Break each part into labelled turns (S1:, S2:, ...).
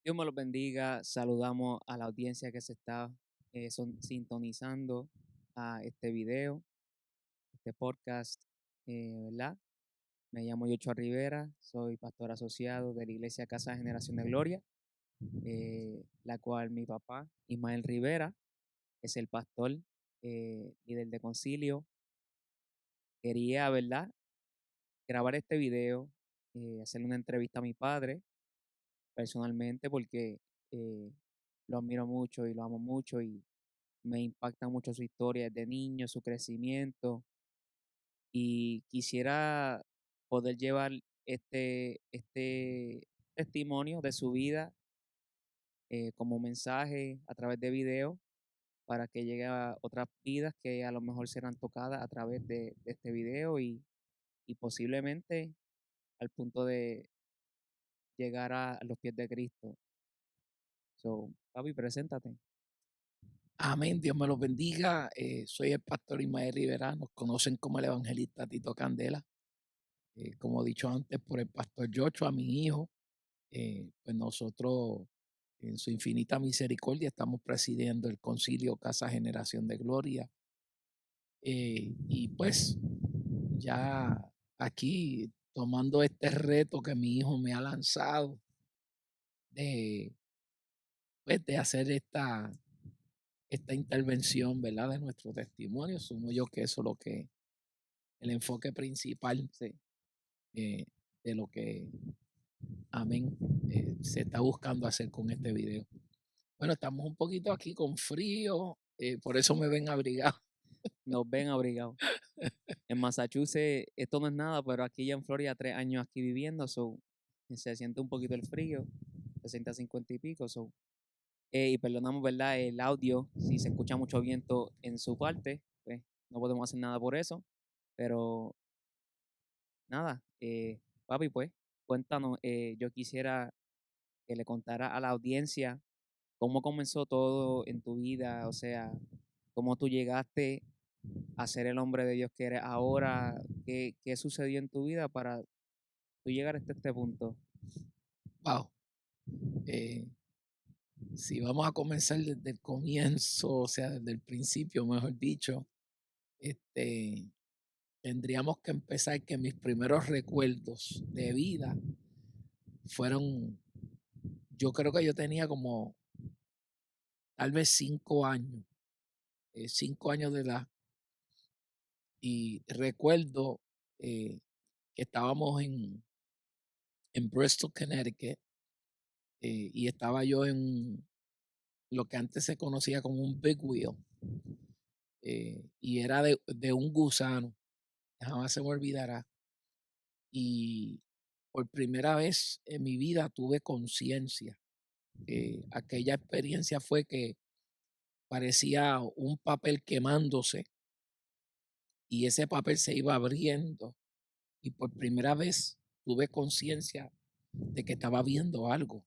S1: Dios me los bendiga. Saludamos a la audiencia que se está sintonizando a este video, este podcast, ¿verdad? Me llamo Yochoa Rivera, soy pastor asociado de la Iglesia Casa de Generación de Gloria, la cual mi papá, Ismael Rivera, es el pastor, líder de concilio. Quería, ¿verdad?, grabar este video, hacerle una entrevista a mi padre personalmente porque eh, lo admiro mucho y lo amo mucho y me impacta mucho su historia desde niño, su crecimiento y quisiera poder llevar este testimonio de su vida como mensaje a través de video para que llegue a otras vidas que a lo mejor serán tocadas a través de este video y posiblemente al punto de llegar a los pies de Cristo. So, papi, preséntate.
S2: Amén, Dios me los bendiga. Soy el pastor Ismael Rivera, nos conocen como el evangelista Tito Candela. Como dicho antes por el pastor Joshua, mi hijo, pues nosotros en su infinita misericordia estamos presidiendo el concilio Casa Generación de Gloria. Y pues ya aquí tomando este reto que mi hijo me ha lanzado de, pues, de hacer esta intervención, ¿verdad? De nuestro testimonio. Asumo yo que eso es lo que el enfoque principal
S1: Sí.
S2: eh, de lo que, amén, se está buscando hacer con este video. Bueno, estamos un poquito aquí con frío, por eso me ven abrigado.
S1: Nos ven abrigados. En Massachusetts esto no es nada, pero aquí ya en Florida 3 años aquí viviendo, so, se siente un poquito el frío, se siente a 50 y pico, so, y perdonamos, ¿verdad? El audio, si se escucha mucho viento en su parte, pues no podemos hacer nada por eso, pero nada, papi, pues cuéntanos, yo quisiera que le contara a la audiencia cómo comenzó todo en tu vida, o sea, cómo tú llegaste a ser el hombre de Dios que eres ahora, qué sucedió en tu vida para tú llegar hasta este punto.
S2: Wow. Eh, si vamos a comenzar desde el comienzo, o sea, desde el principio, mejor dicho, este, tendríamos que empezar que mis primeros recuerdos de vida fueron, yo creo que yo tenía como tal vez 5 años, 5 años de edad, y recuerdo que estábamos en Bristol, Connecticut, y estaba yo en lo que antes se conocía como un big wheel, y era de un gusano, jamás se me olvidará. Y por primera vez en mi vida tuve conciencia. Aquella experiencia fue que parecía un papel quemándose y ese papel se iba abriendo y por primera vez tuve conciencia de que estaba viendo algo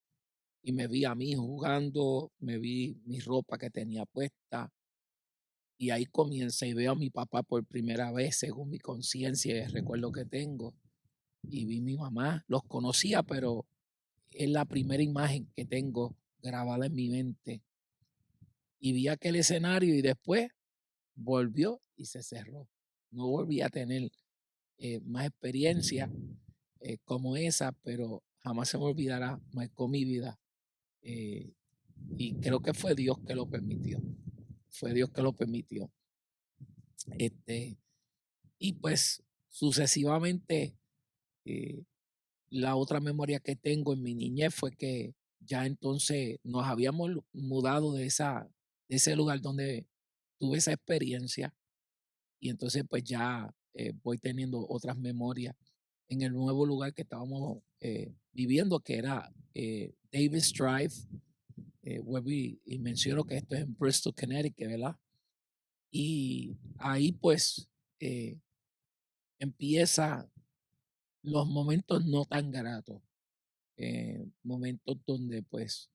S2: y me vi a mí jugando, me vi mi ropa que tenía puesta y ahí comienza y veo a mi papá por primera vez según mi conciencia y el recuerdo que tengo y vi a mi mamá, los conocía, pero es la primera imagen que tengo grabada en mi mente y vi aquel escenario y después volvió y se cerró. No volví a tener más experiencia como esa, pero jamás se me olvidará, marcó mi vida. eh, y creo que fue Dios que lo permitió. Fue Dios que lo permitió. Este, y pues sucesivamente, eh, la otra memoria que tengo en mi niñez fue que ya entonces nos habíamos mudado de ese lugar donde tuve esa experiencia y entonces pues ya voy teniendo otras memorias en el nuevo lugar que estábamos viviendo, que era Davis Drive, y menciono que esto es en Bristol, Connecticut, ¿verdad? Y ahí pues eh, empieza los momentos no tan gratos, momentos donde pues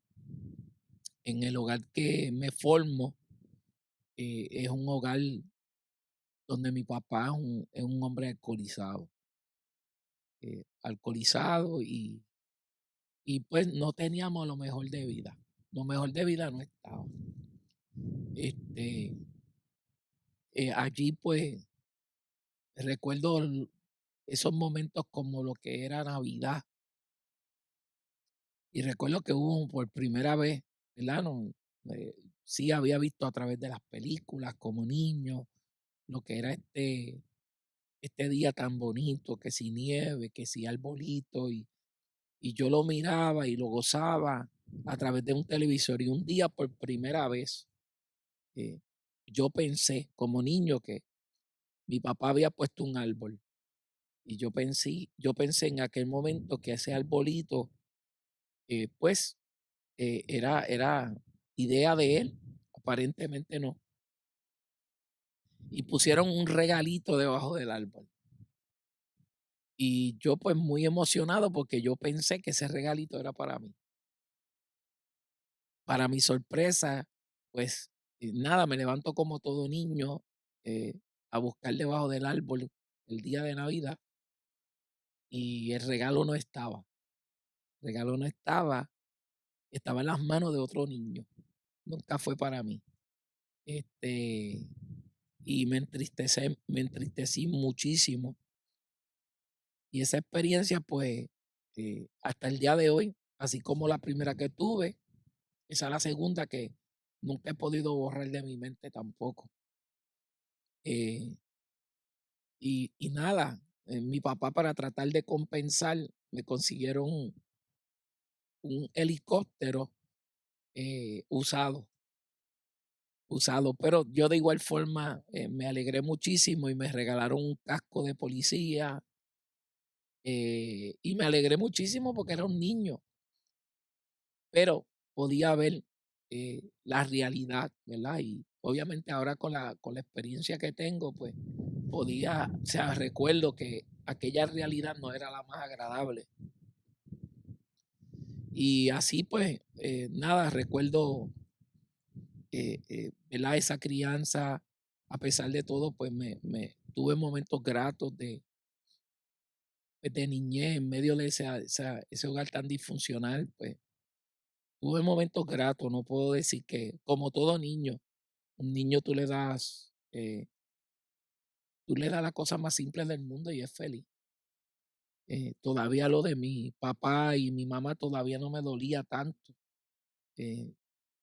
S2: en el hogar que me formo es un hogar donde mi papá es un hombre alcoholizado, alcoholizado y pues no teníamos lo mejor de vida. Lo mejor de vida no estaba. Este, allí pues recuerdo esos momentos como lo que era Navidad. Y recuerdo que hubo por primera vez, ¿verdad? No, sí había visto a través de las películas como niño lo que era este día tan bonito, que si nieve, que si arbolito, y yo lo miraba y lo gozaba a través de un televisor. Y un día por primera vez eh, yo pensé como niño que mi papá había puesto un árbol. Y yo pensé en aquel momento que ese arbolito, pues, era idea de él, aparentemente no. Y pusieron un regalito debajo del árbol. Y yo pues muy emocionado porque yo pensé que ese regalito era para mí. Para mi sorpresa, pues nada, me levanto como todo niño a buscar debajo del árbol el día de Navidad y el regalo no estaba. El regalo no estaba, estaba en las manos de otro niño. Nunca fue para mí. Este, y me entristecí muchísimo. Y esa experiencia, pues, hasta el día de hoy, así como la primera que tuve, esa es la segunda que nunca he podido borrar de mi mente tampoco. Eh, y nada, mi papá para tratar de compensar, me consiguieron un helicóptero usado, pero yo de igual forma me alegré muchísimo y me regalaron un casco de policía y me alegré muchísimo porque era un niño, pero podía ver la realidad, ¿verdad? Y obviamente ahora con la experiencia que tengo, pues o sea, recuerdo que aquella realidad no era la más agradable. Y así pues, nada, recuerdo, ¿verdad? Esa crianza, a pesar de todo, pues tuve momentos gratos de niñez en medio de ese hogar tan disfuncional, pues tuve momentos gratos, no puedo decir que, como todo niño, un niño tú le das la cosa más simple del mundo y es feliz. Todavía lo de mi papá y mi mamá todavía no me dolía tanto. Eh,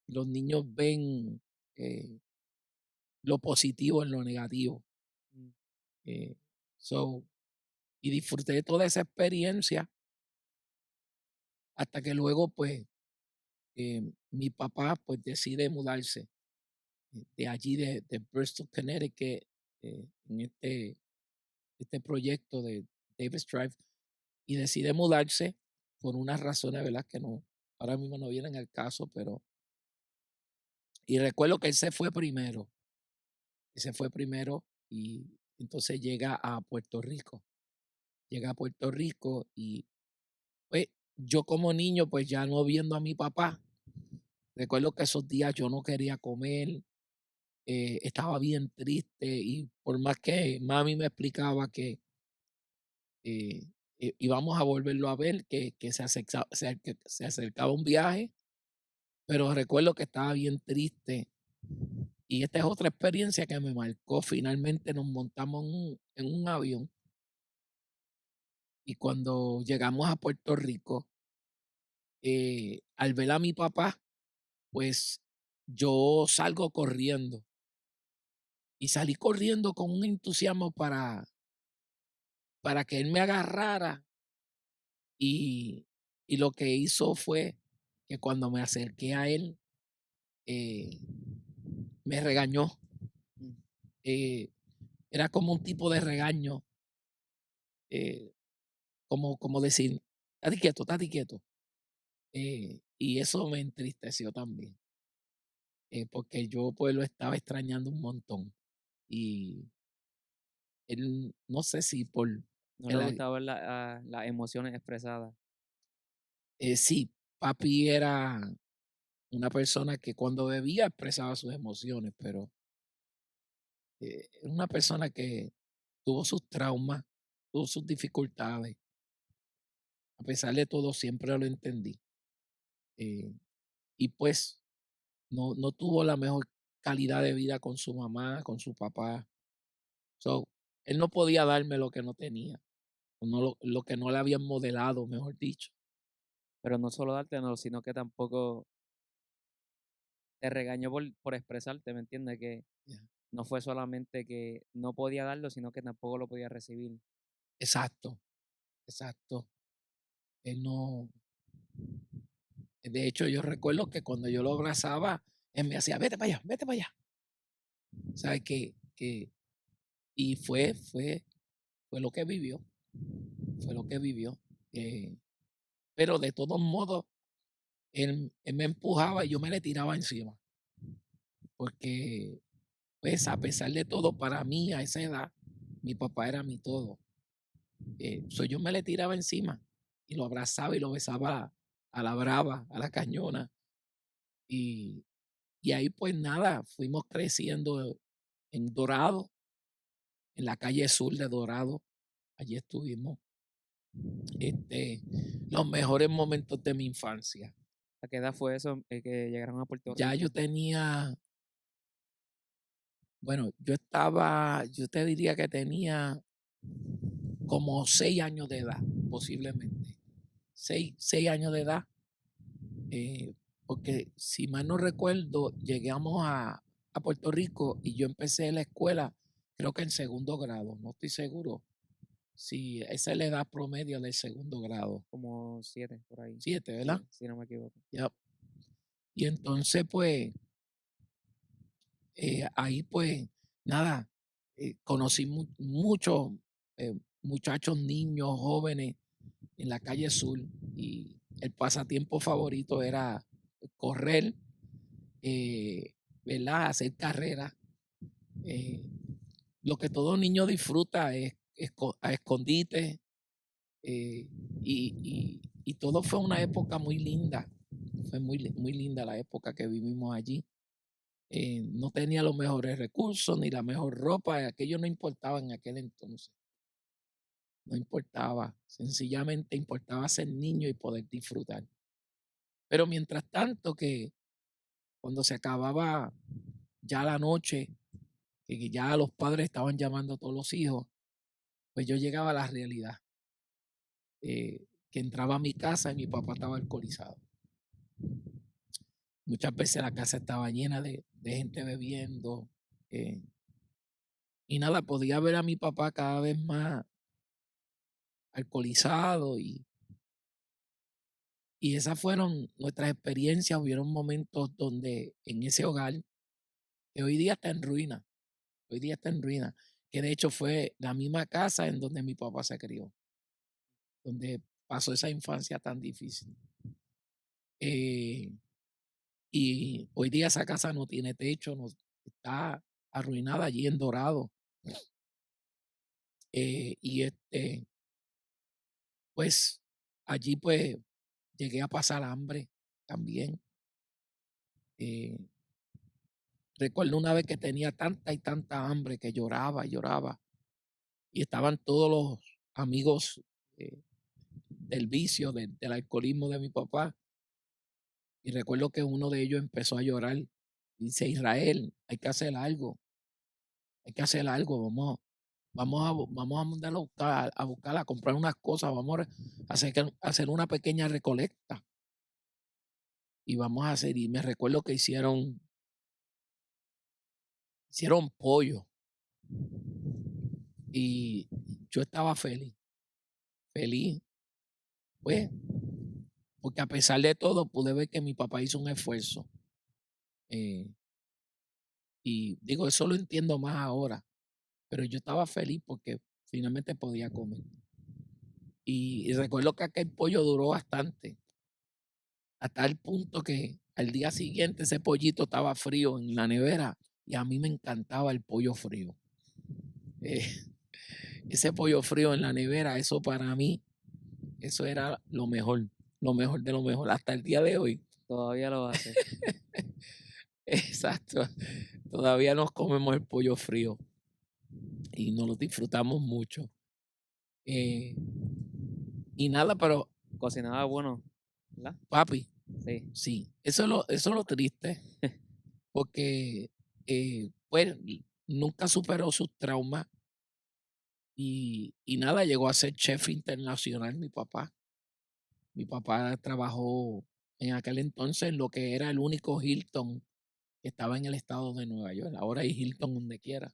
S2: los niños ven eh, lo positivo en lo negativo.
S1: Mm,
S2: Eh, so, y disfruté de toda esa experiencia hasta que luego, pues, mi papá, pues, decide mudarse de allí, de Bristol, Connecticut, en este proyecto de Davis Drive, y decide mudarse por unas razones, ¿verdad? Que no, ahora mismo no vienen al caso, pero, y recuerdo que él se fue primero y entonces llega a Puerto Rico y pues yo como niño, pues ya no viendo a mi papá, recuerdo que esos días yo no quería comer, estaba bien triste y por más que mami me explicaba que eh, íbamos a volverlo a ver, que se acercaba un viaje, pero recuerdo que estaba bien triste. Y esta es otra experiencia que me marcó. Finalmente nos montamos en un avión y cuando llegamos a Puerto Rico, al ver a mi papá, pues yo salgo corriendo y salí corriendo con un entusiasmo para que él me agarrara y lo que hizo fue que cuando me acerqué a él, eh, me regañó.
S1: mm,
S2: eh, Era como un tipo de regaño, como decir, estate quieto. Y eso me entristeció también, porque yo pues lo estaba extrañando un montón. Y él, no sé si por
S1: no le
S2: el,
S1: gustaba ver las emociones expresadas.
S2: sí, papi era una persona que cuando bebía expresaba sus emociones, pero era una persona que tuvo sus traumas, tuvo sus dificultades, a pesar de todo, siempre lo entendí. Eh, y pues no tuvo la mejor calidad de vida con su mamá, con su papá. So, él no podía darme lo que no tenía, o no lo que no le habían modelado, mejor dicho.
S1: Pero no solo dártelo, sino que tampoco te regañó por expresarte, ¿me entiendes? Que
S2: Ya.
S1: no fue solamente que no podía darlo, sino que tampoco lo podía recibir.
S2: Exacto, exacto. Él no, de hecho, yo recuerdo que cuando yo lo abrazaba, él me hacía, vete para allá. ¿Sabes que y fue lo que vivió, fue lo que vivió. Eh, pero de todos modos, él me empujaba y yo me le tiraba encima, porque, pues, a pesar de todo, para mí, a esa edad, mi papá era mi todo. Yo me le tiraba encima y lo abrazaba y lo besaba a la brava, a la cañona. Y y ahí, pues, nada, fuimos creciendo en Dorado, en la calle sur de Dorado. Allí estuvimos, este, los mejores momentos de mi infancia.
S1: ¿A qué edad fue eso, que llegaron a Puerto
S2: Ya yo
S1: Rico?
S2: tenía, bueno, yo te diría que tenía como 6 años de edad, posiblemente. 6 años de edad, porque si mal no recuerdo, llegamos a Puerto Rico y yo empecé la escuela, creo que en segundo grado, no estoy seguro. Sí, esa es la edad promedio del segundo grado.
S1: Como 7 por ahí.
S2: 7, ¿verdad?
S1: Sí, si no me equivoco.
S2: Ya. Y entonces, pues, ahí, pues, nada, conocí muchos muchachos, niños, jóvenes en la calle sur y el pasatiempo favorito era correr, ¿verdad? Hacer carreras. eh, lo que todo niño disfruta es a escondite, eh, y todo fue una época muy linda. Fue muy linda la época que vivimos allí. No tenía los mejores recursos ni la mejor ropa, aquello no importaba en aquel entonces, no importaba, sencillamente importaba ser niño y poder disfrutar. Pero mientras tanto que cuando se acababa ya la noche, que ya los padres estaban llamando a todos los hijos, pues yo llegaba a la realidad, que entraba a mi casa y mi papá estaba alcoholizado. Muchas veces la casa estaba llena de gente bebiendo, eh, y nada, podía ver a mi papá cada vez más alcoholizado y esas fueron nuestras experiencias. Hubieron momentos donde en ese hogar, que hoy día está en ruina, hoy día está en ruina, que de hecho fue la misma casa en donde mi papá se crió, donde pasó esa infancia tan difícil. Eh, y hoy día esa casa no tiene techo, no, está arruinada allí en Dorado. Y pues allí pues llegué a pasar hambre también. Eh, Recuerdo una vez que tenía tanta y tanta hambre que lloraba, lloraba. Y estaban todos los amigos del vicio, del alcoholismo de mi papá. Y recuerdo que uno de ellos empezó a llorar. Dice, Israel, hay que hacer algo, hay que hacer algo, vamos a mandar buscar, a comprar unas cosas, vamos a hacer una pequeña recolecta. Y vamos a hacer, y me recuerdo que hicieron pollo. Y yo estaba feliz, feliz, pues, porque a pesar de todo pude ver que mi papá hizo un esfuerzo. eh, y digo, eso lo entiendo más ahora, pero yo estaba feliz porque finalmente podía comer. Y recuerdo que aquel pollo duró bastante, hasta el punto que al día siguiente ese pollito estaba frío en la nevera y a mí me encantaba el pollo frío. Eh, Ese pollo frío en la nevera, eso para mí, eso era lo mejor de lo mejor, hasta el día de hoy.
S1: Todavía lo hace.
S2: Exacto. Todavía nos comemos el pollo frío y nos lo disfrutamos mucho. Y nada, pero
S1: cocinaba bueno, ¿verdad?
S2: Papi,
S1: Sí.
S2: sí, eso es lo triste, porque, pues, nunca superó sus traumas y nada, llegó a ser chef internacional mi papá. Mi papá trabajó en aquel entonces en lo que era el único Hilton que estaba en el estado de Nueva York. Ahora hay Hilton donde quiera.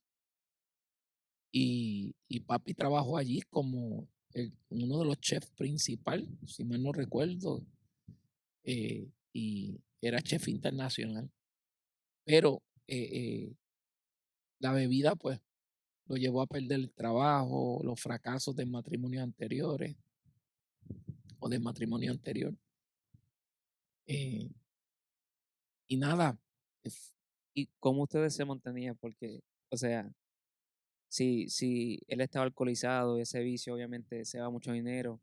S2: Y papi trabajó allí como uno de los chefs principal, si mal no recuerdo, y era chef internacional. Pero la bebida, pues, lo llevó a perder el trabajo, los fracasos de matrimonios anteriores o de matrimonio anterior. eh, y nada, es-
S1: ¿Y cómo ustedes se mantenían? Porque, o sea, si él estaba alcoholizado y ese vicio obviamente se va mucho dinero,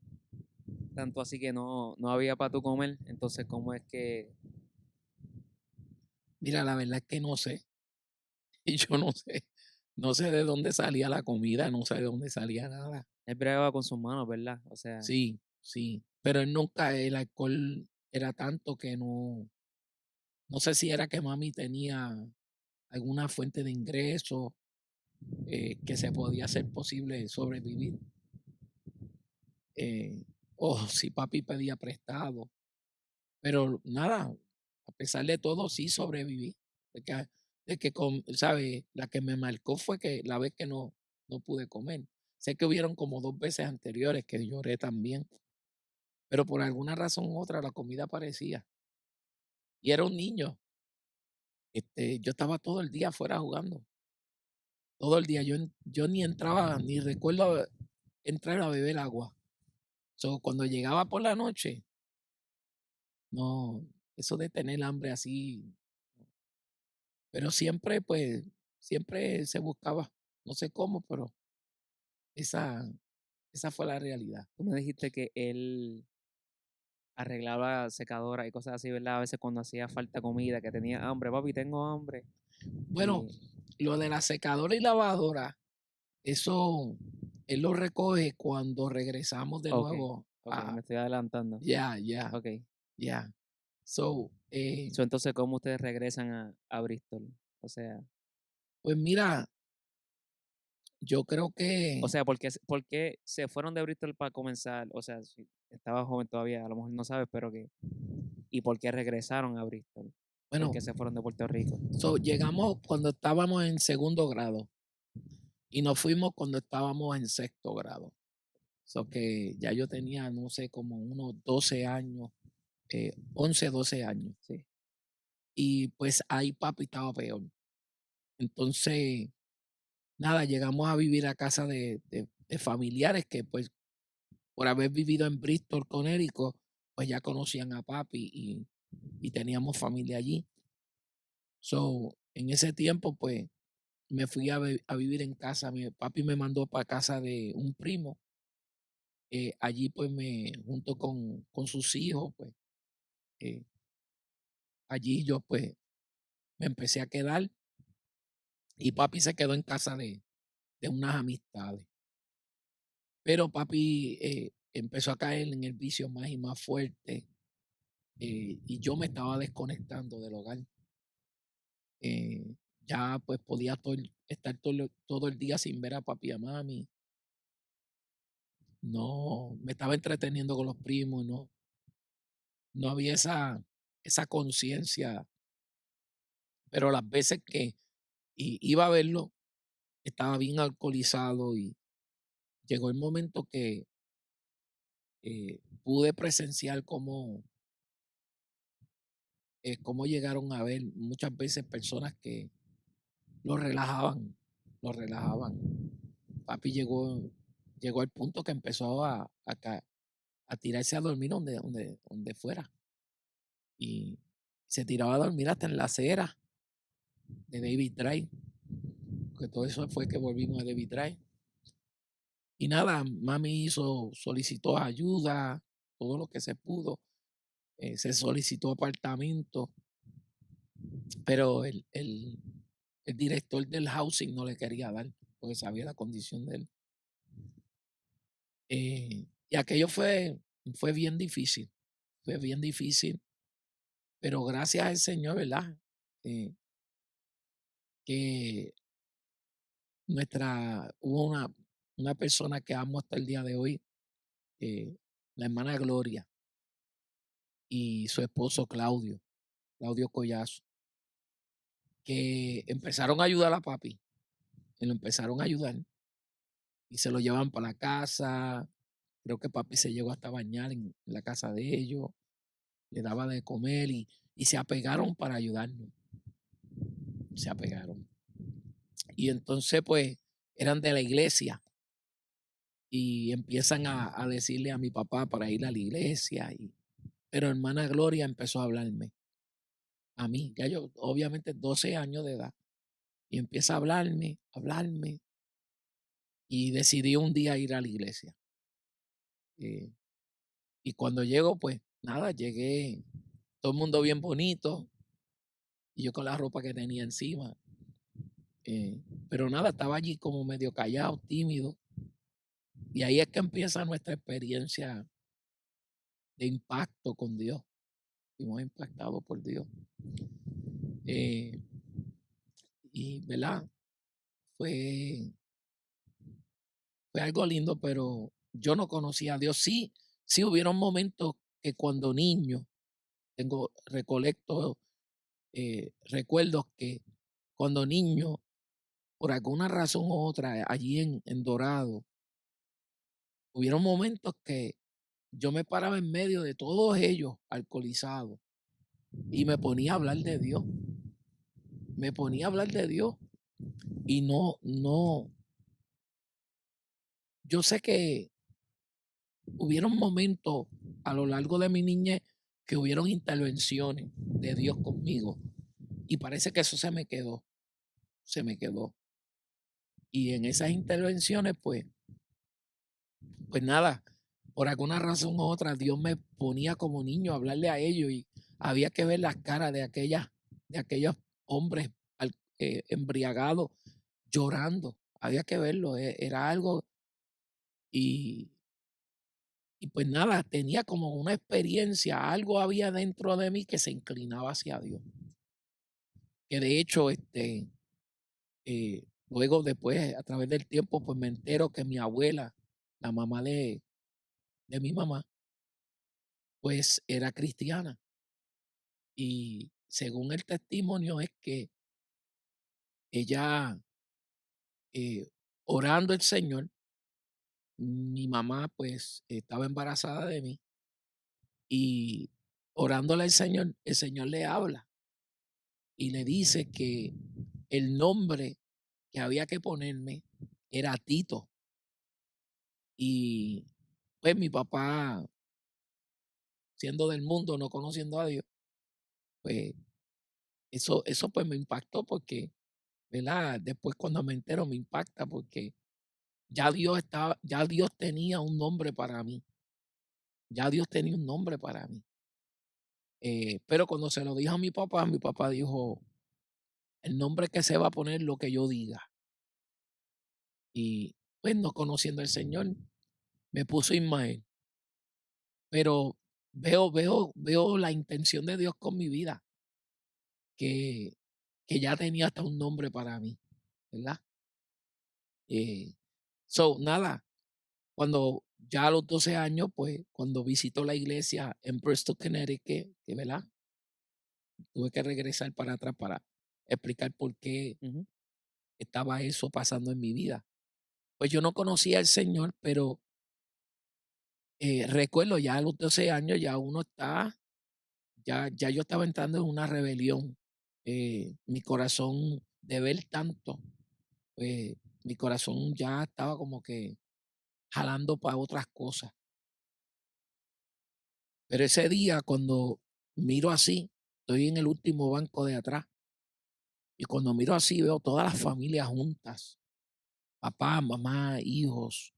S1: tanto así que no había para tú comer, entonces, ¿cómo es que
S2: mira, la verdad es que no sé. Y yo no sé de dónde salía la comida, no sé de dónde salía nada.
S1: él bregaba con sus manos, verdad? O sea,
S2: Sí, sí, pero él nunca, el alcohol era tanto que no sé si era que mami tenía alguna fuente de ingreso que se podía hacer posible sobrevivir, eh, o si papi pedía prestado, pero nada, a pesar de todo sí sobreviví, ¿sabe? La que me marcó fue que la vez que no pude comer. Sé que hubieron como 2 veces anteriores que lloré también, pero por alguna razón u otra la comida aparecía. Y era un niño, yo estaba todo el día afuera jugando, todo el día. Yo ni entraba, ni recuerdo entrar a beber agua. So, cuando llegaba por la noche, no, eso de tener hambre así, pero siempre, pues, siempre se buscaba, no sé cómo, pero esa esa fue la realidad.
S1: tú me dijiste que él arreglaba secadoras y cosas así, ¿verdad? A veces cuando hacía falta comida, que tenía hambre, papi, tengo hambre.
S2: Bueno,
S1: Y,
S2: lo de la secadora y lavadora, eso él lo recoge cuando regresamos de
S1: ok,
S2: nuevo
S1: ok,
S2: a
S1: me estoy adelantando.
S2: ya, ya,
S1: Ok.
S2: ya. So,
S1: So, entonces, ¿cómo ustedes regresan a Bristol? O sea,
S2: pues mira, yo creo
S1: o
S2: que,
S1: sea, por qué se fueron de Bristol para comenzar? O sea, si estaba joven todavía, a lo mejor no sabes, pero que, ¿y por qué regresaron a Bristol? ¿Por
S2: bueno,
S1: qué se fueron de Puerto Rico?
S2: llegamos cuando estábamos en segundo grado y nos fuimos cuando estábamos en sexto grado. So que ya yo tenía, no sé, como unos 12 años, 11, 12 años.
S1: Sí.
S2: Y pues ahí papi estaba peor. Entonces, nada, llegamos a vivir a casa de familiares que pues por haber vivido en Bristol, Connecticut, pues ya conocían a papi y teníamos familia allí. So, en ese tiempo, pues me fui a vivir en casa. Mi papi me mandó para casa de un primo. Allí, pues, junto con sus hijos, pues, eh, allí yo, pues, me empecé a quedar y papi se quedó en casa de unas amistades. Pero papi empezó a caer en el vicio más y más fuerte y yo me estaba desconectando del hogar. Eh, ya, pues, podía estar todo el día sin ver a papi y a mami. No, me estaba entreteniendo con los primos, no había esa conciencia, pero las veces que iba a verlo, estaba bien alcoholizado y llegó el momento que pude presenciar cómo llegaron a ver muchas veces personas que lo relajaban, lo relajaban. Papi llegó al punto que empezó a tirarse a dormir donde fuera y se tiraba a dormir hasta en la acera de David Drive, que todo eso fue que volvimos a David Drive. Y nada, mami solicitó ayuda, todo lo que se pudo. Se solicitó apartamento, pero el director del housing no le quería dar, porque sabía la condición de él. Y aquello fue fue fue bien difícil, pero gracias al Señor, ¿verdad? Eh, que hubo una persona que amo hasta el día de hoy, la hermana Gloria y su esposo Claudio Collazo, que empezaron a ayudar a papi, y lo empezaron a ayudar y se lo llevan para la casa. Creo que papi se llegó hasta a bañar en la casa de ellos, le daba de comer y se apegaron para ayudarnos, se apegaron. Y entonces, pues, eran de la iglesia y empiezan a decirle a mi papá para ir a la iglesia. Pero hermana Gloria empezó a hablarme a mí, ya yo, obviamente, 12 años de edad, y empieza a hablarme, y decidí un día ir a la iglesia. Eh, y cuando llego, pues nada, llegué, todo el mundo bien bonito, y yo con la ropa que tenía encima. Pero nada, estaba allí como medio callado, tímido, y ahí es que empieza nuestra experiencia de impacto con Dios. Fuimos impactados por Dios. Eh, y, ¿verdad? Fue, fue algo lindo, pero yo no conocía a Dios. Sí, sí hubieron momentos que cuando niño, recolecto recuerdos que cuando niño, por alguna razón u otra, allí en Dorado, hubieron momentos que yo me paraba en medio de todos ellos alcoholizados y me ponía a hablar de Dios. Me ponía a hablar de Dios y no, yo sé que hubieron momentos a lo largo de mi niñez que hubieron intervenciones de Dios conmigo y parece que eso se me quedó. Y en esas intervenciones, pues nada, por alguna razón u otra, Dios me ponía como niño a hablarle a ellos y había que ver las caras de aquellos hombres embriagados llorando. Había que verlo, era algo y, y pues nada, tenía como una experiencia, algo había dentro de mí que se inclinaba hacia Dios. Que de hecho, luego después, a través del tiempo, pues me entero que mi abuela, la mamá de mi mamá, pues era cristiana. Y según el testimonio es que ella, orando al Señor, mi mamá pues estaba embarazada de mí y orándole al Señor, el Señor le habla y le dice que el nombre que había que ponerme era Tito. Y pues mi papá, siendo del mundo, no conociendo a Dios, pues eso pues me impactó porque, ¿verdad? Después cuando me entero me impacta porque ya Dios tenía un nombre para mí, ya Dios tenía un nombre para mí. Pero cuando se lo dijo a mi papá dijo, el nombre que se va a poner lo que yo diga. Y pues no conociendo al Señor, me puso Ismael. Pero veo la intención de Dios con mi vida, que, que ya tenía hasta un nombre para mí, ¿verdad? Eh, nada, cuando ya a los 12 años, pues cuando visito la iglesia en Bristol, Connecticut, ¿verdad? Tuve que regresar para atrás para explicar por qué
S1: Ujú.
S2: estaba eso pasando en mi vida. Pues yo no conocía al Señor, pero recuerdo ya a los 12 años ya uno está, ya yo estaba entrando en una rebelión. Mi corazón de ver tanto, pues mi corazón ya estaba como que jalando para otras cosas. Pero ese día cuando miro así, estoy en el último banco de atrás y cuando miro así veo todas las familias juntas, papá, mamá, hijos,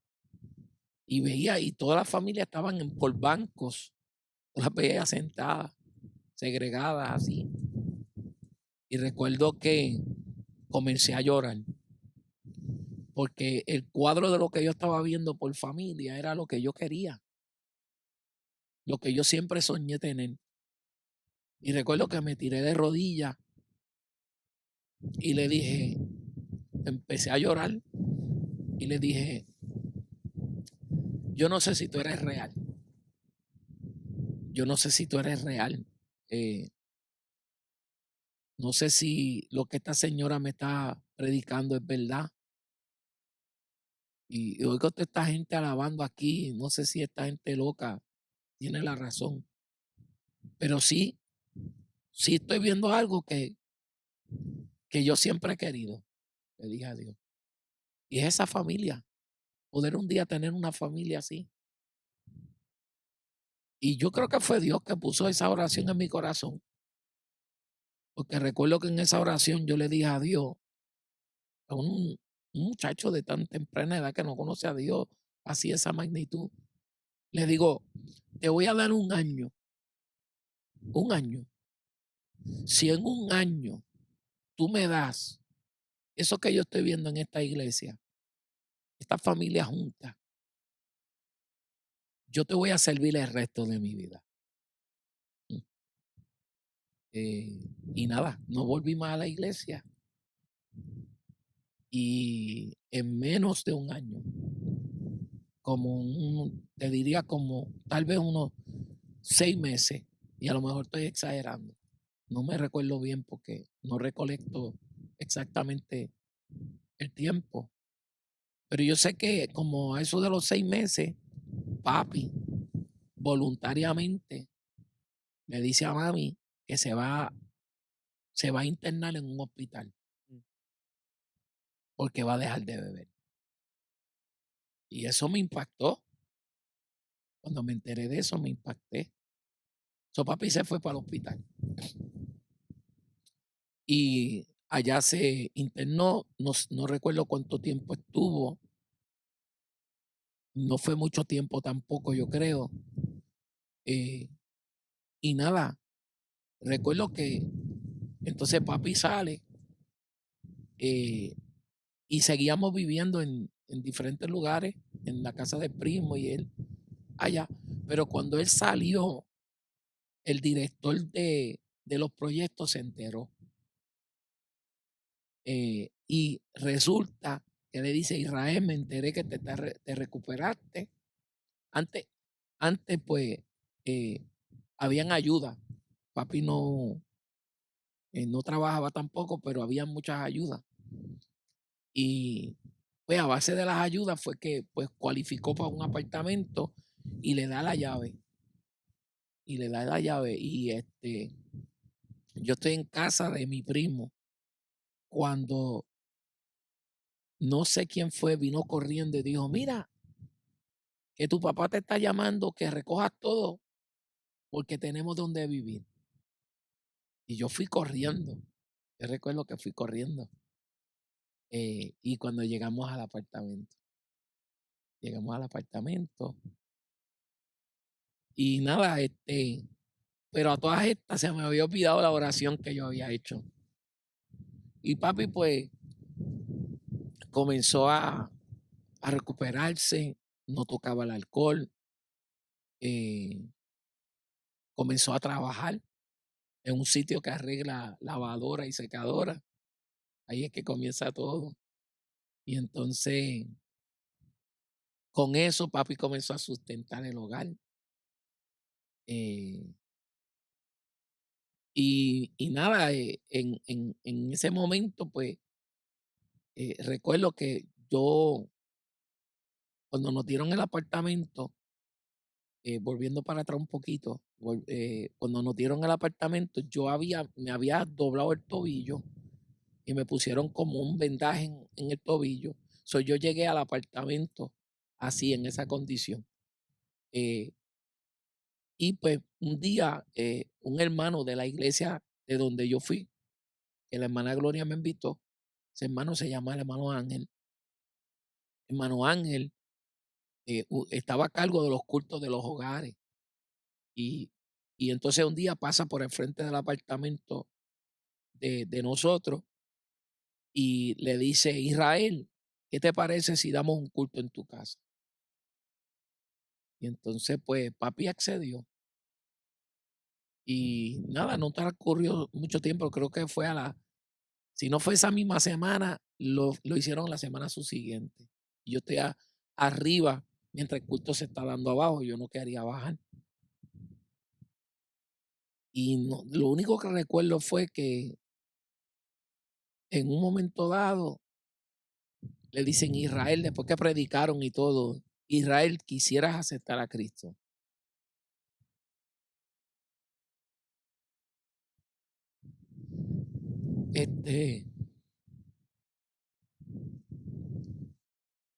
S2: y veía y todas las familias estaban por bancos, las veía sentadas, segregadas así. Y recuerdo que comencé a llorar porque el cuadro de lo que yo estaba viendo por familia era lo que yo quería. lo que yo siempre soñé tener. Y recuerdo que me tiré de rodillas y le dije, empecé a llorar y le dije, yo no sé si tú eres real, yo no sé si tú eres real, eh, no sé si lo que esta señora me está predicando es verdad. Y oigo toda esta gente alabando aquí, no sé si esta gente loca tiene la razón, pero sí, sí estoy viendo algo que yo siempre he querido, le dije a Dios. Y es esa familia, poder un día tener una familia así. Y yo creo que fue Dios que puso esa oración en mi corazón, porque recuerdo que en esa oración yo le dije a Dios, a un muchacho de tan temprana edad que no conoce a Dios, así esa magnitud, le digo, te voy a dar un año. Si en un año tú me das eso que yo estoy viendo en esta iglesia, esta familia junta, yo te voy a servir el resto de mi vida. Mm, y nada, no volví más a la iglesia. Y en menos de un año, te diría como tal vez unos 6 meses, y a lo mejor estoy exagerando. No me recuerdo bien porque no recolecto exactamente el tiempo. Pero yo sé que como a eso de los 6 meses, papi voluntariamente le dice a mami que se va a internar en un hospital
S1: Mm.
S2: porque va a dejar de beber. Y eso me impactó. Cuando me enteré de eso, me impacté. So papi se fue para el hospital y allá se internó, no recuerdo cuánto tiempo estuvo, no fue mucho tiempo tampoco, yo creo. eh, y nada, recuerdo que entonces papi sale eh, y seguíamos viviendo en diferentes lugares, en la casa del primo y él allá. Pero cuando él salió, el director de los proyectos se enteró. Y resulta que le dice, Israel, me enteré que te recuperaste. Antes, antes pues, eh, habían ayuda. Papi no trabajaba tampoco, pero había muchas ayudas. Y pues a base de las ayudas fue que pues cualificó para un apartamento y le da la llave. Y le da la llave. Y yo estoy en casa de mi primo cuando no sé quién fue, vino corriendo y dijo, mira, que tu papá te está llamando, que recojas todo, porque tenemos donde vivir. Y yo fui corriendo. Yo recuerdo que fui corriendo. Y cuando llegamos al apartamento y nada, pero a todas estas se me había olvidado la oración que yo había hecho. Y papi pues comenzó a recuperarse, no tocaba el alcohol, eh, comenzó a trabajar en un sitio que arregla lavadora y secadora. Ahí es que comienza todo. Y entonces, con eso, papi comenzó a sustentar el hogar. eh, y nada, en ese momento, pues, recuerdo que yo, cuando nos dieron el apartamento, volviendo para atrás un poquito, cuando nos dieron el apartamento, me había doblado el tobillo y me pusieron como un vendaje en el tobillo. So, yo llegué al apartamento así, en esa condición. Eh, y pues un día, un hermano de la iglesia de donde yo fui, que la hermana Gloria me invitó, ese hermano se llama el hermano Ángel. Hermano Ángel estaba a cargo de los cultos de los hogares. Y, y entonces un día pasa por el frente del apartamento de nosotros y le dice, Israel, ¿qué te parece si damos un culto en tu casa? Y entonces, pues, papi accedió. Y nada, no transcurrió mucho tiempo, creo que fue si no fue esa misma semana, lo hicieron la semana subsiguiente. Y yo estoy arriba mientras el culto se está dando abajo, yo no quería bajar. Y lo único que recuerdo fue que en un momento dado le dicen Israel, después que predicaron y todo, Israel, quisieras aceptar a Cristo.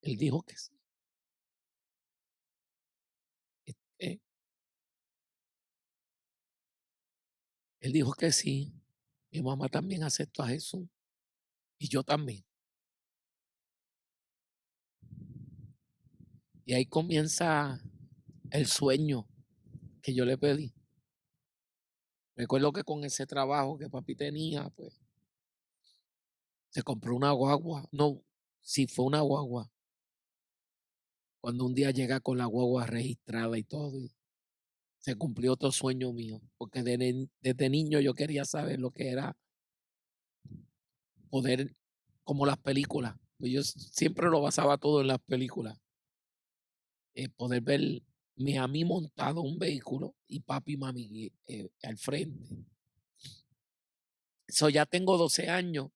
S2: Él dijo que sí. Este, él dijo que sí. Mi mamá también aceptó a Jesús. Y yo también. Y ahí comienza el sueño que yo le pedí. Recuerdo que con ese trabajo que papi tenía, pues, se compró una guagua. No, sí fue una guagua. Cuando un día llega con la guagua registrada y todo, y se cumplió otro sueño mío, porque desde niño yo quería saber lo que era poder, como las películas, pues yo siempre lo basaba todo en las películas, poder ver a mí montado un vehículo y papi y mami al frente. So, ya tengo 12 años,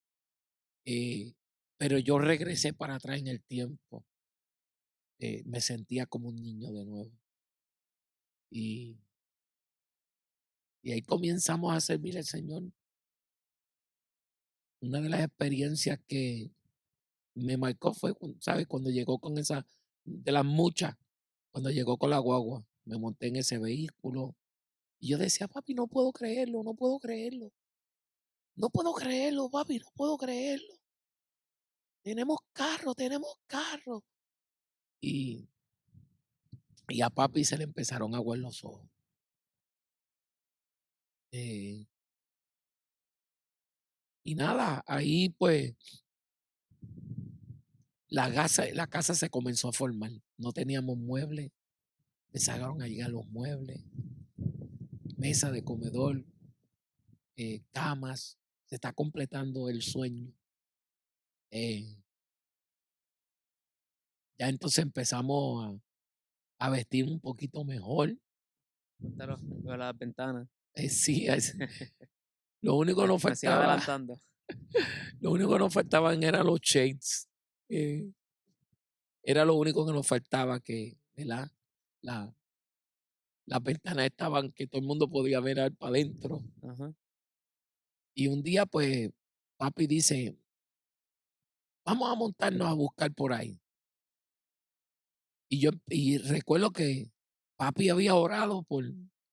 S2: pero yo regresé para atrás en el tiempo. Me sentía como un niño de nuevo. Y, y ahí comenzamos a servir al Señor. Una de las experiencias que me marcó fue, ¿sabes? Cuando llegó con esa, de las muchas, cuando llegó con la guagua, me monté en ese vehículo y yo decía, papi, no puedo creerlo, no puedo creerlo. No puedo creerlo, papi, no puedo creerlo. Tenemos carro, tenemos carro. Y, y a papi se le empezaron a aguar los ojos. Eh, y nada, ahí pues la casa se comenzó a formar. No teníamos muebles, empezaron a llegar los muebles, mesa de comedor, camas, se está completando el sueño. Eh, ya entonces empezamos a vestir un poquito mejor.
S1: Cuéntalo, lo de las ventanas.
S2: Sí, lo único que nos
S1: Me sigo
S2: faltaba,
S1: adelantando.
S2: lo único que nos faltaban eran los shades. Era lo único que nos faltaba, que, ¿verdad? La, las ventanas estaban que todo el mundo podía ver para adentro.
S1: Ajá.
S2: Y un día, pues, papi dice, vamos a montarnos a buscar por ahí. Y recuerdo que papi había orado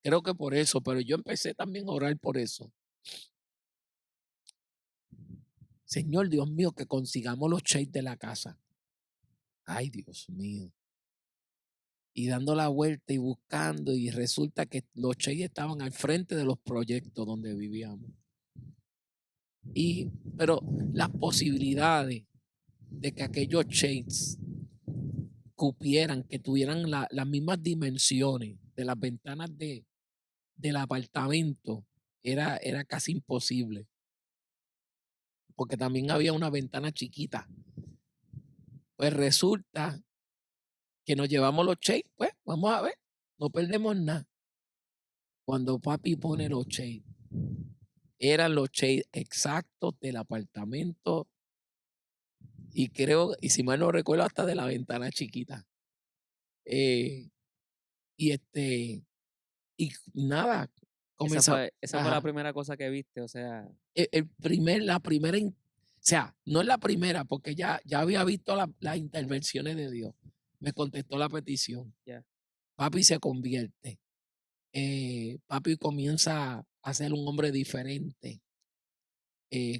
S2: creo que por eso, pero yo empecé también a orar por eso. Señor Dios mío, que consigamos los shades de la casa. Ay, Dios mío. Y dando la vuelta y buscando, y resulta que los shades estaban al frente de los proyectos donde vivíamos. Pero las posibilidades de que aquellos shades cupieran, que tuvieran las mismas dimensiones de las ventanas del apartamento, era casi imposible. Porque también había una ventana chiquita. Pues resulta que nos llevamos los shades, pues vamos a ver, no perdemos nada. Cuando papi pone los shades, eran los shades exactos del apartamento y creo, y si mal no recuerdo, hasta de la ventana chiquita. Eh, y y nada, comenzamos.
S1: Esa fue la primera cosa que viste, o sea,
S2: O sea, no es la primera, porque ya había visto las intervenciones de Dios. Me contestó la petición.
S1: ya.
S2: Papi se convierte. Papi comienza a ser un hombre diferente.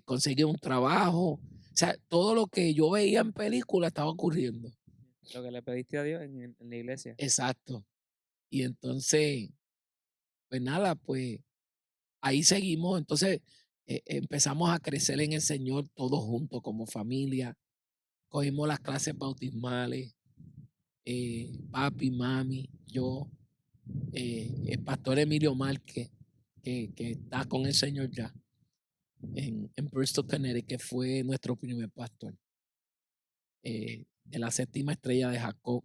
S2: Consigue un trabajo. O sea, todo lo que yo veía en película estaba ocurriendo.
S1: Lo que le pediste a Dios en la iglesia.
S2: Exacto. Y entonces, pues nada, pues ahí seguimos. Entonces empezamos a crecer en el Señor todos juntos como familia. Cogimos las clases bautismales, papi, mami, yo, el pastor Emilio Márquez, que está con el Señor ya en Bristol, Connecticut, que fue nuestro primer pastor, de la séptima estrella de Jacob,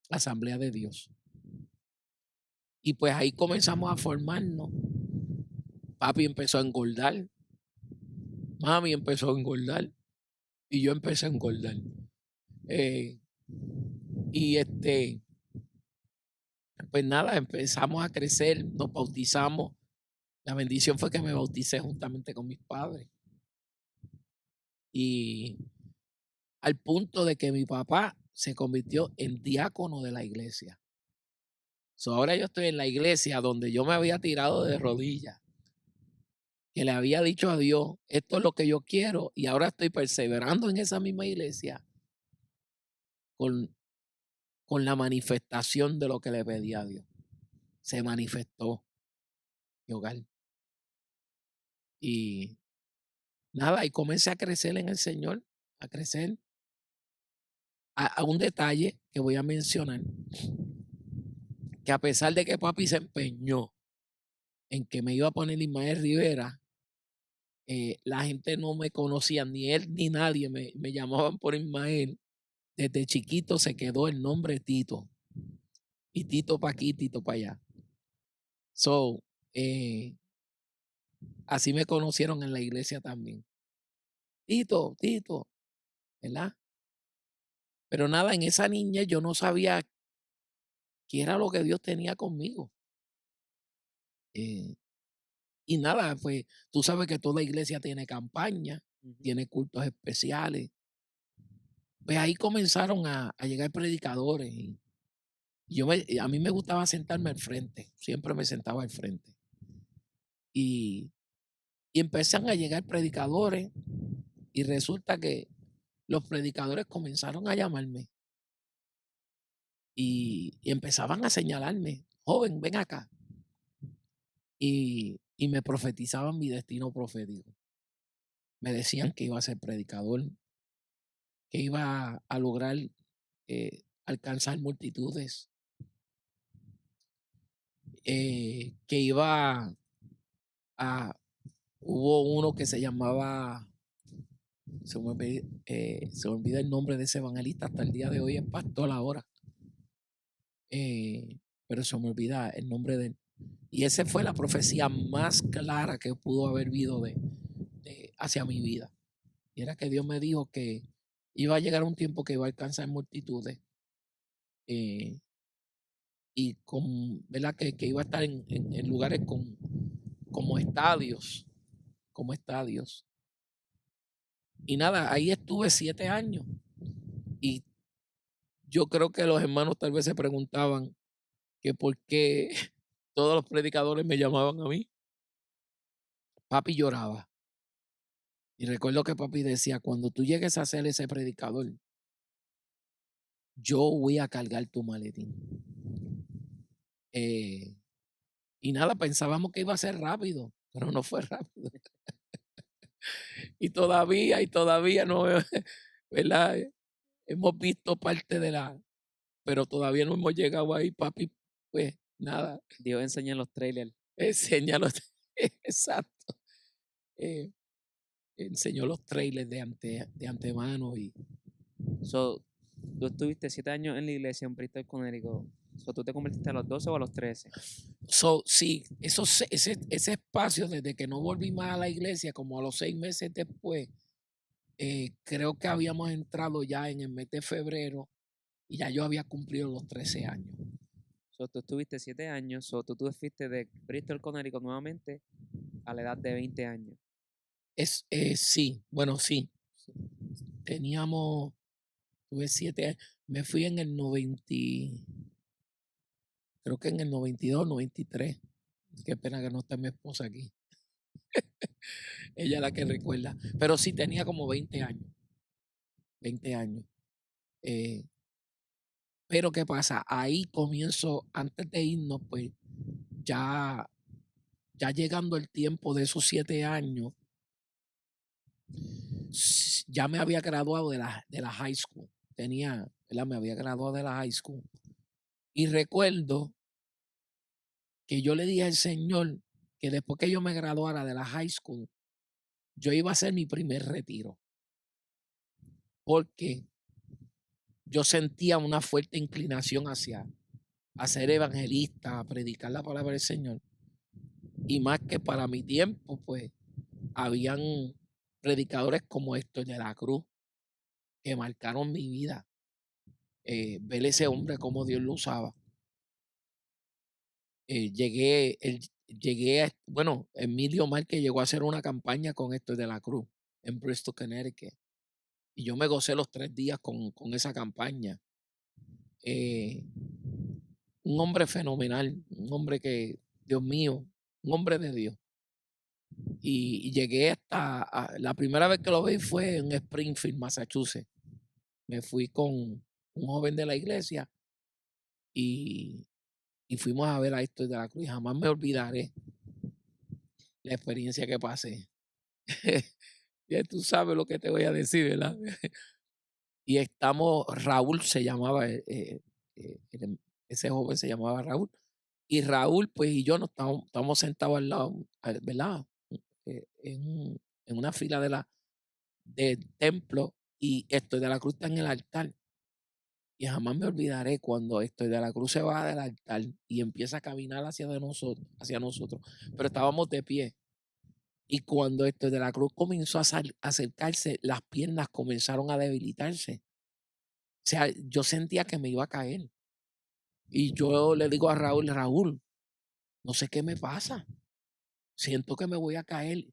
S2: Asamblea de Dios. Y pues ahí comenzamos a formarnos. Papi empezó a engordar, mami empezó a engordar y yo empecé a engordar. Eh, y pues nada, empezamos a crecer, nos bautizamos. La bendición fue que me bauticé juntamente con mis padres. Y al punto de que mi papá se convirtió en diácono de la iglesia. Ahora yo estoy en la iglesia donde yo me había tirado de rodillas, que le había dicho a Dios, esto es lo que yo quiero, y ahora estoy perseverando en esa misma iglesia con, con la manifestación de lo que le pedí a Dios. Se manifestó mi hogar. Y nada, y comencé a crecer en el Señor, a crecer. A un detalle que voy a mencionar, que a pesar de que papi se empeñó en que me iba a poner Ismael Rivera, la gente no me conocía, ni él ni nadie me llamaban por Ismael. Desde chiquito se quedó el nombre Tito. Y Tito para aquí, Tito para allá. Eh, así me conocieron en la iglesia también. Tito, Tito, ¿verdad? Pero nada, en esa niñez yo no sabía qué era lo que Dios tenía conmigo. Y nada, pues tú sabes que toda iglesia tiene campaña, tiene cultos especiales. Pues ahí comenzaron a llegar predicadores y a mí me gustaba sentarme al frente, siempre me sentaba al frente. Y empezaron a llegar predicadores y resulta que los predicadores comenzaron a llamarme y empezaban a señalarme, joven, ven acá. Y me profetizaban mi destino profético. Me decían que iba a ser predicador, que iba a lograr alcanzar multitudes, que iba a... Hubo uno que se llamaba, se me olvida el nombre de ese evangelista, hasta el día de hoy es pastor ahora, pero se me olvida el nombre de él. Y esa fue la profecía más clara que pudo haber habido hacia mi vida. Y era que Dios me dijo que iba a llegar un tiempo que iba a alcanzar multitudes y ¿verdad? Que iba a estar en lugares como estadios, como estadios. Y nada, ahí estuve 7 años. Y yo creo que los hermanos tal vez se preguntaban que por qué todos los predicadores me llamaban a mí. Papi lloraba. Y recuerdo que papi decía, cuando tú llegues a ser ese predicador, yo voy a cargar tu maletín. Y nada, pensábamos que iba a ser rápido, pero no fue rápido. y todavía no, ¿verdad? Hemos visto parte pero todavía no hemos llegado ahí, papi. Pues nada,
S1: Dios enseña en los trailers.
S2: enseña los, exacto. Enseñó los trailers de antemano y
S1: Tú estuviste 7 años en la iglesia en Bristol, Connecticut. ¿Tú te convertiste a los 12 o a los 13?
S2: sí, ese espacio desde que no volví más a la iglesia, como a los 6 meses después, creo que habíamos entrado ya en el mes de febrero y ya yo había cumplido los 13 años.
S1: Tú estuviste 7 años, tú fuiste de Bristol, Connecticut nuevamente a la edad de 20 años.
S2: Sí, bueno, sí. Tuve 7 años. Me fui en el 90, creo que en el 92, 93. Qué pena que no está mi esposa aquí. Ella es la que recuerda. Pero sí tenía como 20 años. 20 años. Pero ¿qué pasa? Ahí comienzo, antes de irnos, pues ya, ya llegando el tiempo de esos 7 años, ya me había graduado de la high school. Me había graduado de la high school. Y recuerdo que yo le dije al Señor que después que yo me graduara de la high school, yo iba a hacer mi primer retiro, porque yo sentía una fuerte inclinación hacia a ser evangelista, a predicar la palabra del Señor. Y más que para mi tiempo, pues, habían predicadores como Héctor de la Cruz que marcaron mi vida. Ver ese hombre como Dios lo usaba. Bueno, Emilio Márquez llegó a hacer una campaña con Héctor de la Cruz en Bristol, Connecticut. Y yo me gocé los 3 días con esa campaña. Un hombre fenomenal, un hombre que, Dios mío, un hombre de Dios. Y llegué la primera vez que lo vi fue en Springfield, Massachusetts. Me fui con un joven de la iglesia y fuimos a ver a Héctor de la Cruz. Jamás me olvidaré la experiencia que pasé. Ya tú sabes lo que te voy a decir, ¿verdad? Y Raúl se llamaba, ese joven se llamaba Raúl. Y Raúl, pues, y yo nos estábamos sentados al lado, ¿verdad? En una fila del templo, y Héctor de la Cruz está en el altar. Y jamás me olvidaré cuando Héctor de la Cruz se va del altar y empieza a caminar hacia nosotros, pero estábamos de pie. Y cuando Héctor de la Cruz comenzó a acercarse, las piernas comenzaron a debilitarse. O sea, yo sentía que me iba a caer. Y yo le digo a Raúl, Raúl, no sé qué me pasa. Siento que me voy a caer.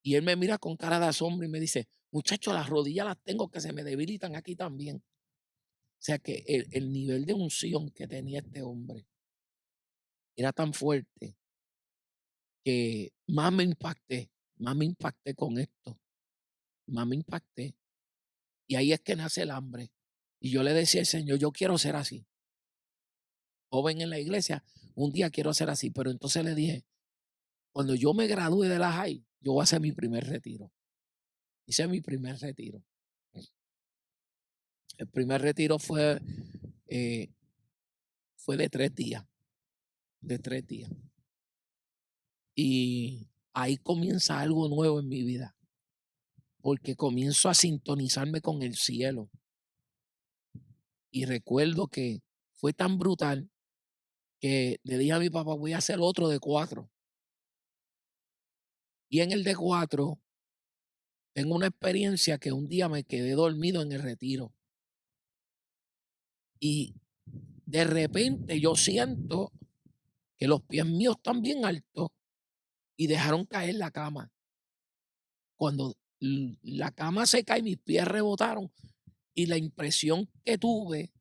S2: Y él me mira con cara de asombro y me dice, muchacho, las rodillas las tengo que se me debilitan aquí también. O sea que el nivel de unción que tenía este hombre era tan fuerte que más me impacté con esto, más me impacté. Y ahí es que nace el hambre. Y yo le decía al Señor, yo quiero ser así. Joven en la iglesia, un día quiero ser así. Pero entonces le dije, cuando yo me gradúe de la high, yo voy a hacer mi primer retiro. Hice mi primer retiro. El primer retiro fue de 3 días. De 3 días. Y ahí comienza algo nuevo en mi vida, porque comienzo a sintonizarme con el cielo. Y recuerdo que fue tan brutal que le dije a mi papá, voy a hacer otro de 4. Y en el de 4 tengo una experiencia que un día me quedé dormido en el retiro. Y de repente yo siento que los pies míos están bien altos y dejaron caer la cama. Cuando la cama se cae, mis pies rebotaron y la impresión que tuve,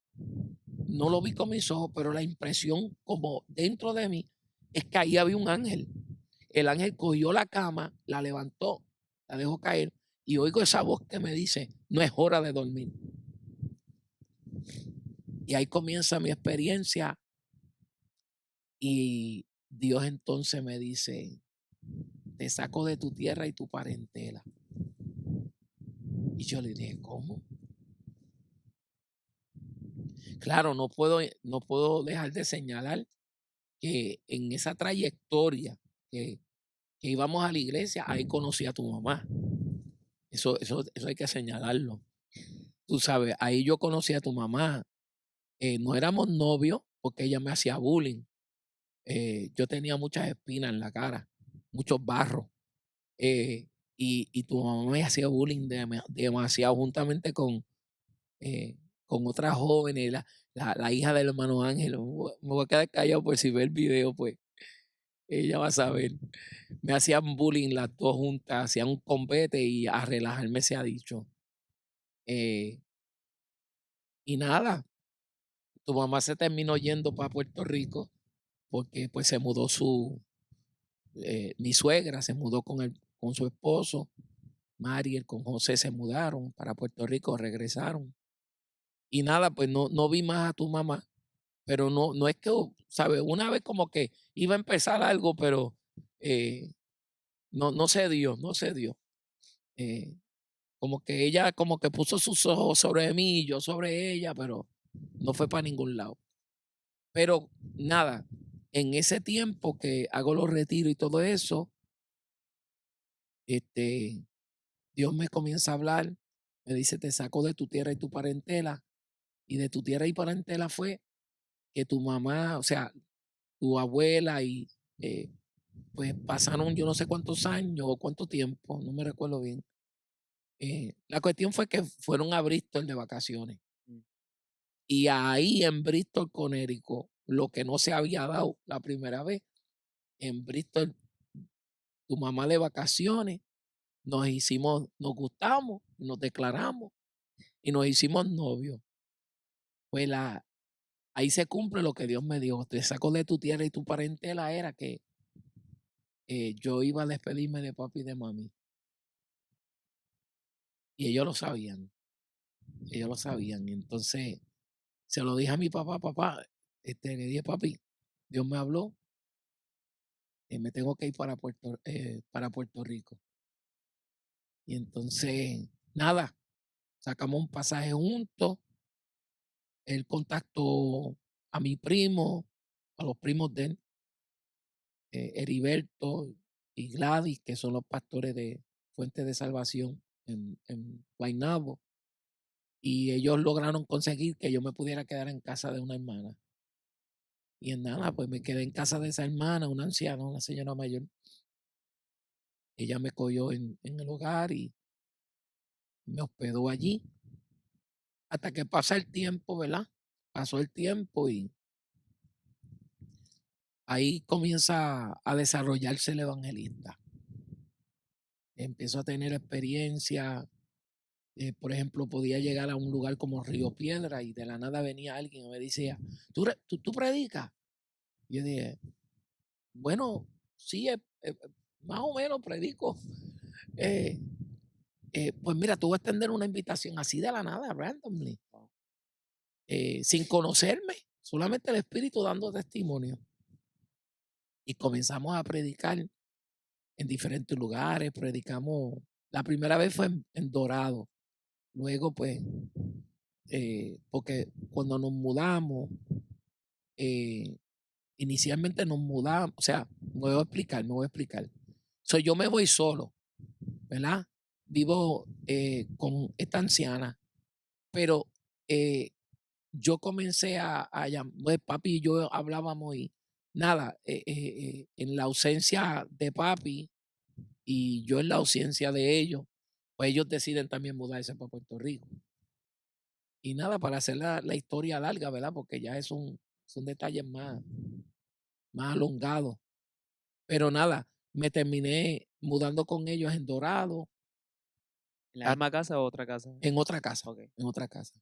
S2: no lo vi con mis ojos, pero la impresión como dentro de mí es que ahí había un ángel. El ángel cogió la cama, la levantó, la dejó caer y oigo esa voz que me dice, no es hora de dormir. Y ahí comienza mi experiencia y Dios entonces me dice, te saco de tu tierra y tu parentela. Y yo le dije, ¿cómo? Claro, no puedo dejar de señalar que en esa trayectoria que íbamos a la iglesia, ahí conocí a tu mamá. Eso hay que señalarlo. Tú sabes, ahí yo conocí a tu mamá. No éramos novios porque ella me hacía bullying. Yo tenía muchas espinas en la cara, muchos barros. Y tu mamá me hacía bullying demasiado juntamente con otras jóvenes, la hija del hermano Ángel. Me voy a quedar callado por si ve el video, pues ella va a saber. Me hacían bullying las dos juntas, hacían un combate y a relajarme se ha dicho. Y nada, tu mamá se terminó yendo para Puerto Rico porque pues se mudó mi suegra se mudó con su esposo, Mariel con José se mudaron para Puerto Rico, regresaron. Y nada, pues no vi más a tu mamá, pero no es que, ¿sabes? Una vez como que iba a empezar algo, pero no se dio, no se dio. Como que ella como que puso sus ojos sobre mí y yo sobre ella, pero no fue para ningún lado. Pero nada, en ese tiempo que hago los retiros y todo eso, Dios me comienza a hablar, me dice, te saco de tu tierra y tu parentela, y de tu tierra y parentela fue que tu mamá, o sea, tu abuela y pues pasaron yo no sé cuántos años o cuánto tiempo, no me recuerdo bien. La cuestión fue que fueron a Bristol de vacaciones.
S1: Mm.
S2: Y ahí en Bristol, Connecticut, lo que no se había dado la primera vez, en Bristol, tu mamá de vacaciones, nos gustamos, nos declaramos y nos hicimos novios. Pues ahí se cumple lo que Dios me dijo, te saco de tu tierra y tu parentela era que yo iba a despedirme de papi y de mami. Y ellos lo sabían, ellos lo sabían. Y entonces se lo dije a mi papá, papá, le dije, papi, Dios me habló, me tengo que ir para Puerto Rico. Y entonces, nada, sacamos un pasaje juntos, él contactó a mi primo, a los primos de él, Heriberto y Gladys, que son los pastores de Fuente de Salvación en Guaynabo, y ellos lograron conseguir que yo me pudiera quedar en casa de una hermana. Y en nada, pues me quedé en casa de esa hermana, una anciana, una señora mayor. Ella me cogió en el hogar y me hospedó allí hasta que pasa el tiempo, ¿verdad? Pasó el tiempo y ahí comienza a desarrollarse el evangelista. Empiezo a tener experiencia. Por ejemplo, podía llegar a un lugar como Río Piedra y de la nada venía alguien y me decía, ¿tú predicas? Y yo dije, bueno, sí, más o menos predico. Eh, pues mira, tú vas a extender una invitación así de la nada, randomly, sin conocerme, solamente el Espíritu dando testimonio. Y comenzamos a predicar en diferentes lugares, predicamos, la primera vez fue en Dorado, luego pues, porque cuando nos mudamos, eh, inicialmente nos mudamos, o sea, me voy a explicar. Yo me voy solo, ¿verdad? Vivo con esta anciana, pero yo comencé pues, papi y yo hablábamos y nada, en la ausencia de papi y yo en la ausencia de ellos, pues ellos deciden también mudarse para Puerto Rico. Y nada, para hacer la historia larga, ¿verdad? Porque ya son detalles más elongados. Pero nada, me terminé mudando con ellos en Dorado,
S1: ¿En la misma casa o otra casa?
S2: en otra casa,
S1: Ok.
S2: en otra casa.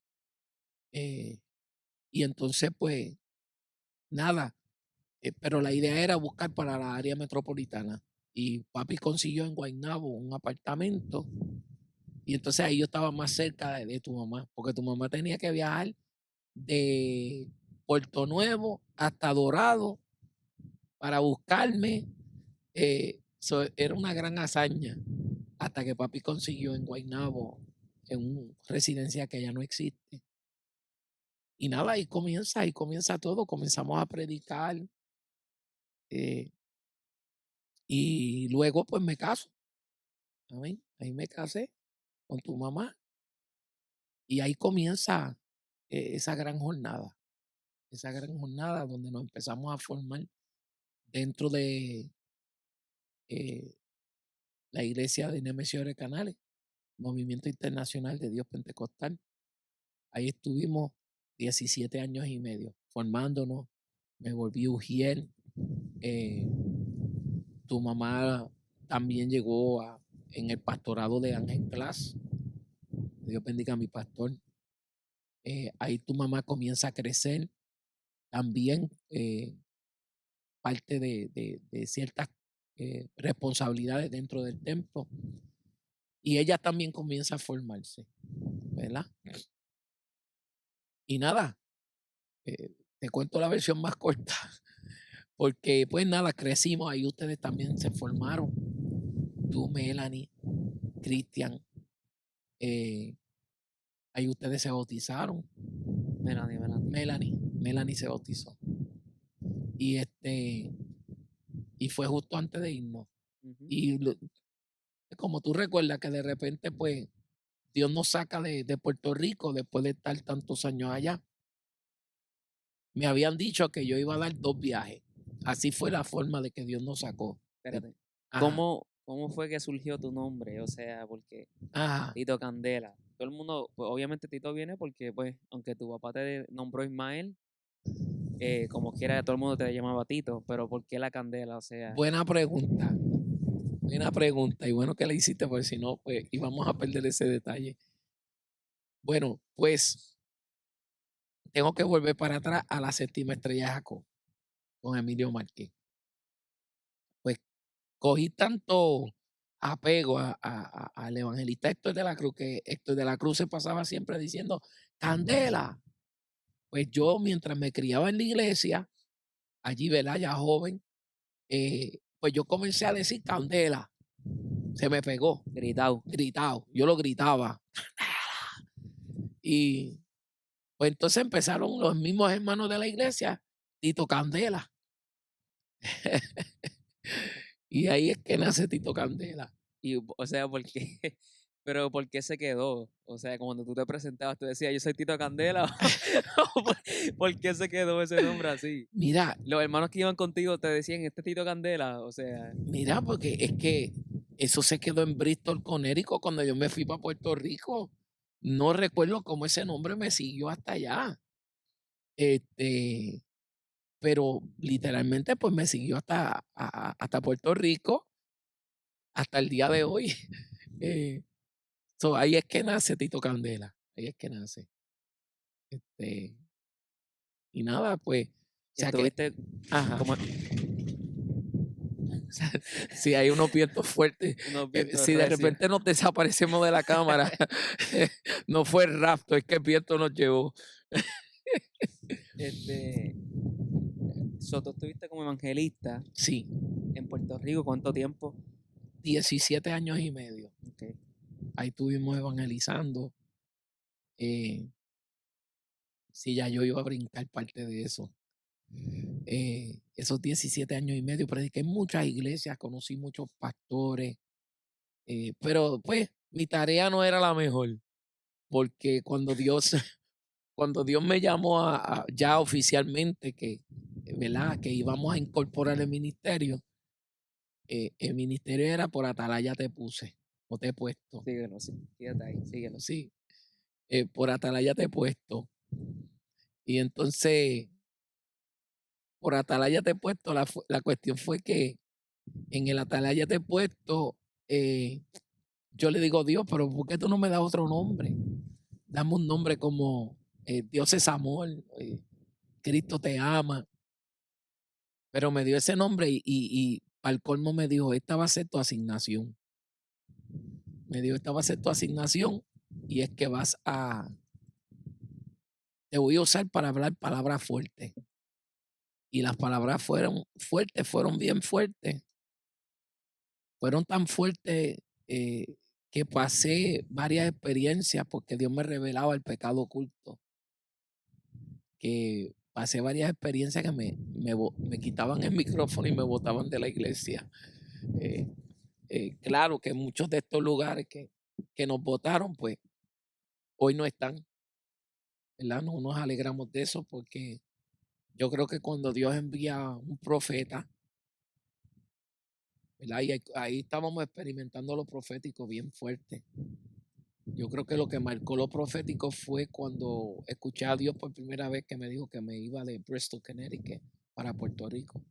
S2: Y entonces, pues, nada, pero la idea era buscar para la área metropolitana. Y papi consiguió en Guaynabo un apartamento. Y entonces ahí yo estaba más cerca de tu mamá, porque tu mamá tenía que viajar de Puerto Nuevo hasta Dorado para buscarme. Era una gran hazaña hasta que papi consiguió en Guaynabo, en una residencia que ya no existe. Y nada, ahí comienza todo, comenzamos a predicar. Y luego pues me caso. Amén. Ahí me casé con tu mamá. Y ahí comienza esa gran jornada donde nos empezamos a formar dentro de eh, la iglesia de Nemesio de Canales, Movimiento Internacional de Dios Pentecostal. Ahí estuvimos 17 años y medio formándonos. Me volví ujier. Tu mamá también llegó en el pastorado de Ángel Class. Dios bendiga a mi pastor. Ahí tu mamá comienza a crecer también parte de ciertas responsabilidades dentro del templo y ella también comienza a formarse, ¿verdad? Y nada, te cuento la versión más corta, porque pues nada, crecimos, ahí ustedes también se formaron, tú, Melanie, Cristian, ahí ustedes se bautizaron.
S1: Melanie.
S2: Melanie se bautizó. y y fue justo antes de irnos.
S1: Ujú.
S2: Y como tú recuerdas que de repente, pues, Dios nos saca de Puerto Rico después de estar tantos años allá. Me habían dicho que yo iba a dar 2 viajes. Así fue la forma de que Dios nos sacó. De
S1: Espérate.
S2: Ajá,
S1: ¿Cómo fue que surgió tu nombre? O sea, porque
S2: ajá.
S1: Tito Candela. Todo el mundo, pues obviamente Tito viene porque, pues, aunque tu papá te nombró Ismael, como quiera, todo el mundo te llamaba Tito, pero ¿por qué la Candela? O sea,
S2: Buena pregunta, y bueno que la hiciste, porque si no, pues, íbamos a perder ese detalle. Bueno, pues, tengo que volver para atrás a la séptima estrella de Jacob, con Emilio Márquez. Pues, cogí tanto apego al evangelista Héctor de la Cruz, que Héctor de la Cruz se pasaba siempre diciendo: "Candela". Pues yo, mientras me criaba en la iglesia, allí, ¿verdad? Ya joven, pues yo comencé a decir Candela, se me pegó,
S1: gritado.
S2: gritado, yo lo gritaba. Y pues entonces empezaron los mismos hermanos de la iglesia, Tito Candela. Y ahí es que nace Tito Candela.
S1: Y, o sea, ¿por qué? Pero ¿por qué se quedó? O sea, cuando tú te presentabas, tú decías, yo soy Tito Candela. ¿O por qué se quedó ese nombre así?
S2: Mira,
S1: Los hermanos que iban contigo te decían, este es Tito Candela. O sea,
S2: mira, porque es que eso se quedó en Bristol, Connecticut, cuando yo me fui para Puerto Rico. No recuerdo cómo ese nombre me siguió hasta allá. Este, pero literalmente, pues, me siguió hasta Puerto Rico, hasta el día de hoy. Eh, ahí es que nace Tito Candela, ahí es que nace. Este, y nada, pues, o sea que
S1: estuviste
S2: ajá,
S1: como
S2: si hay unos vientos fuertes,
S1: unos vientos
S2: si de
S1: recios.
S2: repente nos desaparecemos de la cámara, no fue el rapto, es que el viento nos llevó.
S1: Este, tú estuviste como evangelista
S2: Sí,
S1: en Puerto Rico, ¿cuánto tiempo?
S2: 17 años y medio.
S1: Ok.
S2: Ahí estuvimos evangelizando. eh, sí, ya yo iba a brincar parte de eso. Esos 17 años y medio prediqué en muchas iglesias, conocí muchos pastores, pero pues mi tarea no era la mejor, porque cuando Dios, cuando Dios me llamó ya oficialmente que, ¿verdad? Que íbamos a incorporar el ministerio era por atalaya te puse, o te he puesto,
S1: Síguelo, sí. Quédate ahí, síguelo.
S2: sí, por atalaya te he puesto. Y entonces, por atalaya te he puesto, la cuestión fue que en el atalaya te he puesto, yo le digo: "Dios, pero ¿por qué tú no me das otro nombre? Dame un nombre como, Dios es amor, Cristo te ama". Pero me dio ese nombre y al colmo me dijo: "Esta va a ser tu asignación". Me dijo: "Esta va a ser tu asignación, y es que te voy a usar para hablar palabras fuertes". Y las palabras fueron fuertes, fueron bien fuertes. Fueron tan fuertes, que pasé varias experiencias, porque Dios me revelaba el pecado oculto, que pasé varias experiencias que me quitaban el micrófono y me botaban de la iglesia. Eh, claro que muchos de estos lugares que nos votaron, pues, hoy no están, ¿verdad? No nos alegramos de eso, porque yo creo que cuando Dios envía un profeta, ¿verdad? Y ahí estábamos experimentando lo profético bien fuerte. Yo creo que lo que marcó lo profético fue cuando escuché a Dios por primera vez, que me dijo que me iba de Bristol, Connecticut, para Puerto Rico.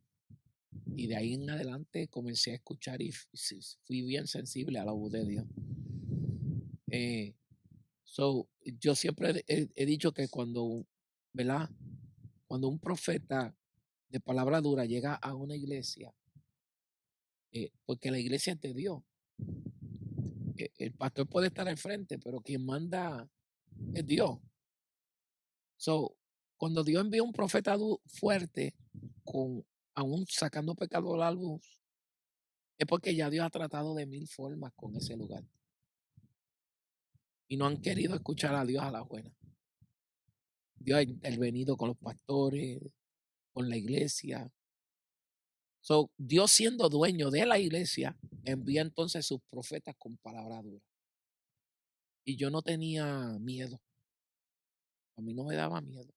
S2: Y de ahí en adelante comencé a escuchar y fui bien sensible a la voz de Dios. Eh, yo siempre he dicho que cuando, ¿verdad? Cuando un profeta de palabra dura llega a una iglesia, porque la iglesia es de Dios. El pastor puede estar al frente, pero quien manda es Dios. Cuando Dios envía un profeta fuerte, con aún sacando pecado a la luz, es porque ya Dios ha tratado de mil formas con ese lugar. Y no han querido escuchar a Dios a la buena. Dios ha intervenido con los pastores, con la iglesia, So, Dios siendo dueño de la iglesia, envía entonces sus profetas con palabra dura. Y yo no tenía miedo, a mí no me daba miedo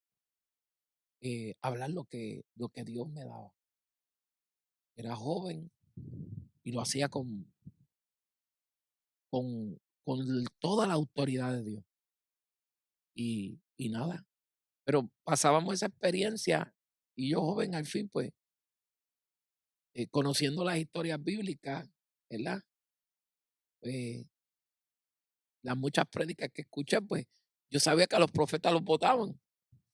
S2: hablar lo que Dios me daba. Era joven y lo hacía con toda la autoridad de Dios. Y nada, pero pasábamos esa experiencia y yo joven al fin, pues, conociendo las historias bíblicas, ¿verdad? Pues, las muchas prédicas que escuché, pues, yo sabía que a los profetas los botaban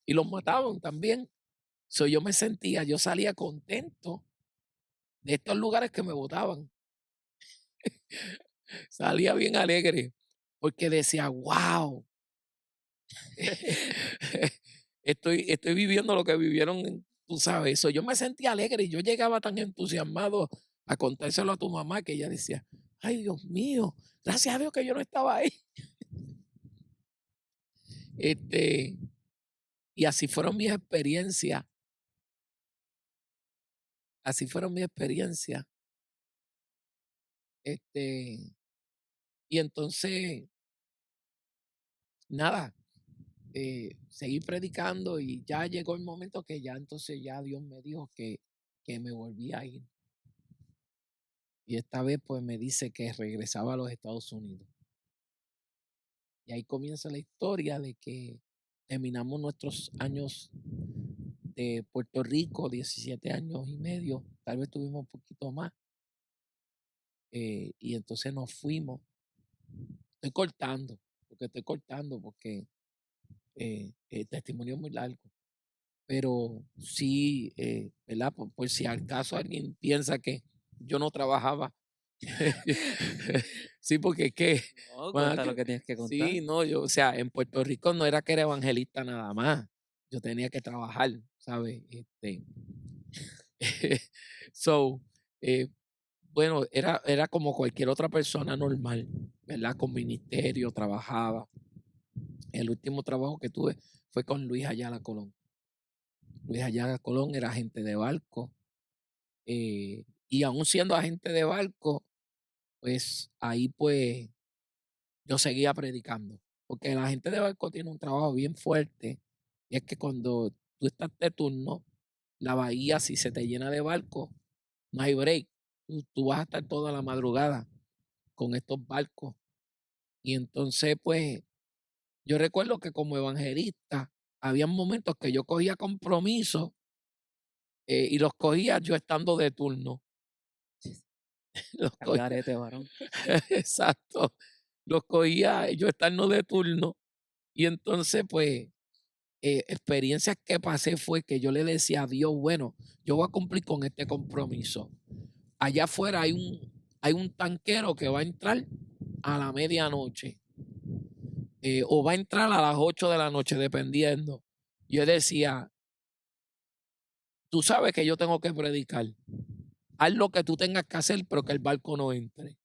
S2: y los mataban también. So, yo salía contento de estos lugares que me botaban. Salía bien alegre porque decía: "Guau, estoy viviendo lo que vivieron", tú sabes. Eso yo me sentía alegre y yo llegaba tan entusiasmado a contárselo a tu mamá que ella decía: "Ay, Dios mío, gracias a Dios que yo no estaba ahí". Este, y así fueron mis experiencias. Este, y entonces, nada, seguí predicando y ya llegó el momento que ya entonces ya Dios me dijo que me volvía a ir. Y esta vez pues me dice que regresaba a los Estados Unidos. Y ahí comienza la historia de que terminamos nuestros años de Puerto Rico, 17 años y medio, tal vez tuvimos un poquito más, y entonces nos fuimos. Estoy cortando porque el testimonio es muy largo, pero sí, ¿verdad? Por si al caso alguien piensa que yo no trabajaba. Sí, porque es que,
S1: No,
S2: van a
S1: cuenta lo
S2: cre-
S1: que tienes que contar.
S2: sí, no, yo, o sea, en Puerto Rico no era que era evangelista nada más, yo tenía que trabajar, ¿sabes? So, eh, bueno, era como cualquier otra persona normal, ¿verdad? Con ministerio, trabajaba. El último trabajo que tuve fue con Luis Ayala Colón. Luis Ayala Colón era agente de barco, y aún siendo agente de barco, pues ahí pues yo seguía predicando, porque la gente de barco tiene un trabajo bien fuerte, y es que cuando tú estás de turno, la bahía, si se te llena de barcos, no hay break. Tú vas a estar toda la madrugada con estos barcos. Y entonces, pues, yo recuerdo que como evangelista, había momentos que yo cogía compromisos y los cogía yo estando de turno. Los
S1: Al
S2: cogía,
S1: garete, varón.
S2: exacto, los cogía yo estando de turno. Y entonces, pues, experiencias que pasé fue que yo le decía a Dios, bueno, yo voy a cumplir con este compromiso. Allá afuera hay un tanquero que va a entrar a la medianoche, o va a entrar a las 8 de la noche, dependiendo. Yo decía, tú sabes que yo tengo que predicar. Haz lo que tú tengas que hacer, pero que el barco no entre.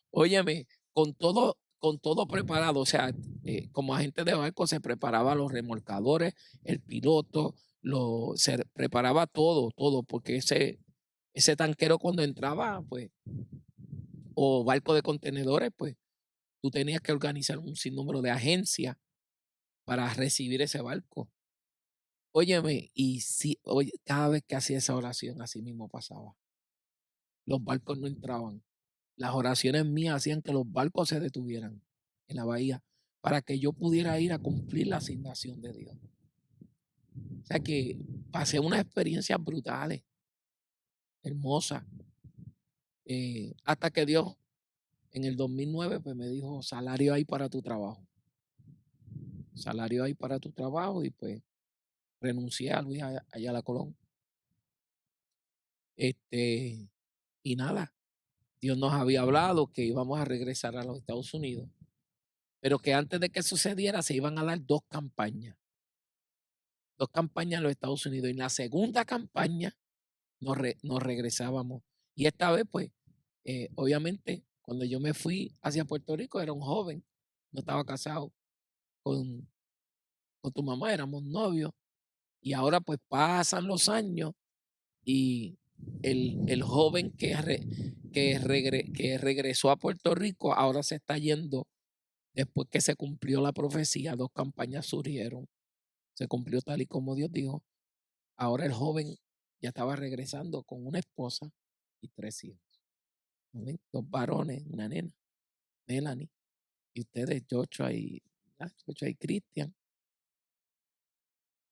S2: Óyeme, con todo preparado, o sea, como agente de barco se preparaba los remolcadores, el piloto, se preparaba todo, porque ese tanquero cuando entraba, pues, o barco de contenedores, pues, tú tenías que organizar un sinnúmero de agencias para recibir ese barco. Óyeme, y sí, oye, cada vez que hacía esa oración, así mismo pasaba. Los barcos no entraban. Las oraciones mías hacían que los barcos se detuvieran en la bahía para que yo pudiera ir a cumplir la asignación de Dios. O sea que pasé unas experiencias brutales, hermosas, hasta que Dios en el 2009 pues me dijo, salario hay para tu trabajo. Salario hay para tu trabajo y pues renuncié a Luis Ayala Colón. Este, y nada, Dios nos había hablado que íbamos a regresar a los Estados Unidos, pero que antes de que sucediera se iban a dar dos campañas en los Estados Unidos. Y en la segunda campaña nos regresábamos. Y esta vez, pues, obviamente, cuando yo me fui hacia Puerto Rico, era un joven, no estaba casado con, con tu mamá, éramos novios. Y ahora, pues, pasan los años Y el joven que regresó a Puerto Rico ahora se está yendo después que se cumplió la profecía, 2 campañas surgieron, se cumplió tal y como Dios dijo. Ahora el joven ya estaba regresando con una esposa y 3 hijos. Amén. 2 varones, una nena, Melanie, y ustedes, Joshua y Cristian.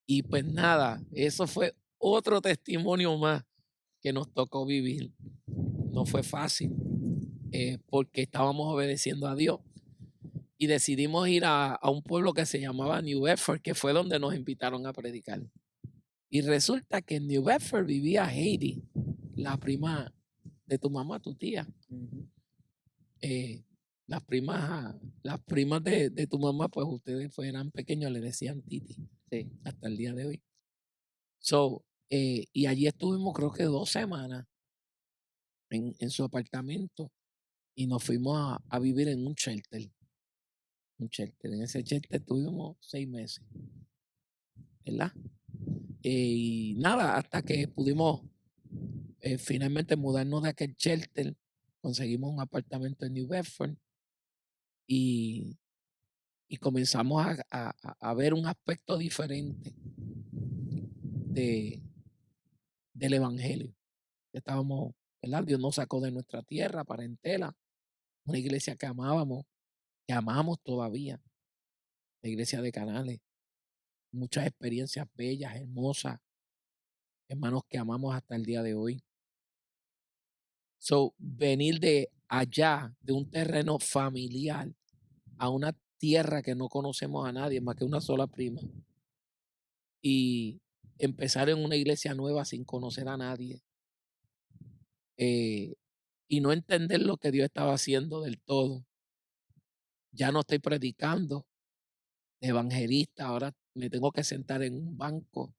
S2: Y pues nada, eso fue otro testimonio más que nos tocó vivir. No fue fácil, porque estábamos obedeciendo a Dios. Y decidimos ir a un pueblo que se llamaba New Bedford, que fue donde nos invitaron a predicar. Y resulta que en New Bedford vivía Heidi, la prima de tu mamá, tu tía.
S1: Ujú.
S2: Eh, las primas de tu mamá, pues ustedes eran pequeños, le decían Titi,
S1: Sí.
S2: hasta el día de hoy. So, y allí estuvimos creo que 2 semanas en su apartamento y nos fuimos a vivir en un shelter. Un shelter. En ese shelter estuvimos 6 meses, ¿verdad? Y nada, hasta que pudimos finalmente mudarnos de aquel shelter, conseguimos un apartamento en New Bedford y, y comenzamos a ver un aspecto diferente de, del Evangelio. Estábamos, ¿verdad? Dios nos sacó de nuestra tierra, parentela, una iglesia que amamos todavía, la iglesia de Canales, muchas experiencias bellas, hermosas, hermanos que amamos hasta el día de hoy. So, venir de allá, de un terreno familiar, a una tierra que no conocemos a nadie más que una sola prima, y empezar en una iglesia nueva sin conocer a nadie, eh, y no entender lo que Dios estaba haciendo del todo. Ya no estoy predicando de evangelista, ahora me tengo que sentar en un banco.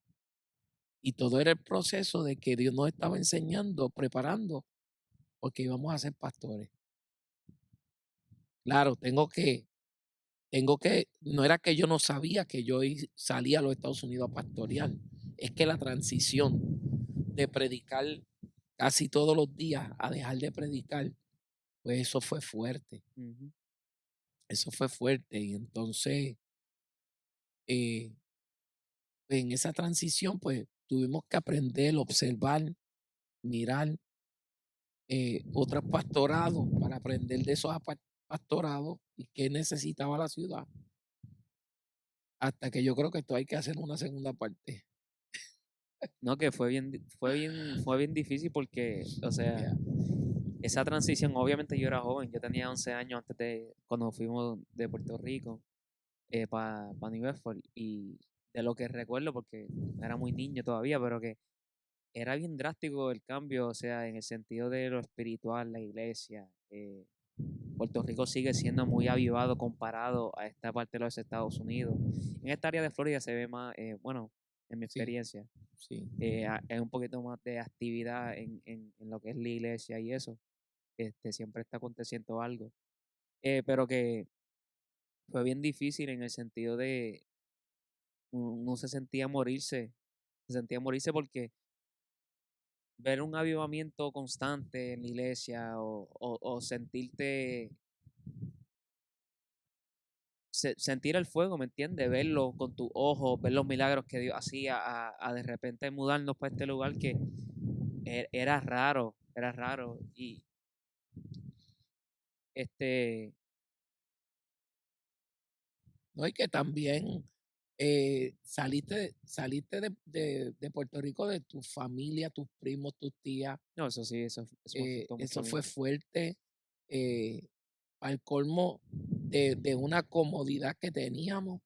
S2: Y todo era el proceso de que Dios nos estaba enseñando, preparando, porque íbamos a ser pastores. Claro, no era que yo no sabía que yo salía a los Estados Unidos a pastorear, es que la transición de predicar casi todos los días a dejar de predicar, pues
S1: Ujú.
S2: eso fue fuerte. Y entonces, eh, en esa transición, pues tuvimos que aprender, observar, mirar otros pastorados para aprender de esos pastorados y qué necesitaba la ciudad. Hasta que yo creo que esto hay que hacer una segunda parte.
S1: No, que fue bien difícil porque, o sea,
S2: Yeah.
S1: esa transición, obviamente yo era joven, yo tenía 11 años antes de cuando fuimos de Puerto Rico para New Bedford, y de lo que recuerdo, porque era muy niño todavía, pero que era bien drástico el cambio, o sea, en el sentido de lo espiritual, la iglesia. Puerto Rico sigue siendo muy avivado comparado a esta parte de los Estados Unidos. En esta área de Florida se ve más, bueno, en mi
S2: Sí,
S1: experiencia,
S2: sí.
S1: hay un poquito más de actividad en lo que es la iglesia y eso. Siempre está aconteciendo algo. Pero que fue bien difícil en el sentido de uno se sentía morirse porque ver un avivamiento constante en la iglesia o sentirte, sentir el fuego, ¿me entiendes? Verlo con tus ojos, ver los milagros que Dios hacía, a de repente mudarnos para este lugar que era raro, era raro. Y este,
S2: No, y que también saliste de Puerto Rico, de tu familia, tus primos, tus tías.
S1: no, eso sí, eso me afectó mucho a
S2: Eso
S1: mí.
S2: fue fuerte. eh, Al colmo de una comodidad que teníamos,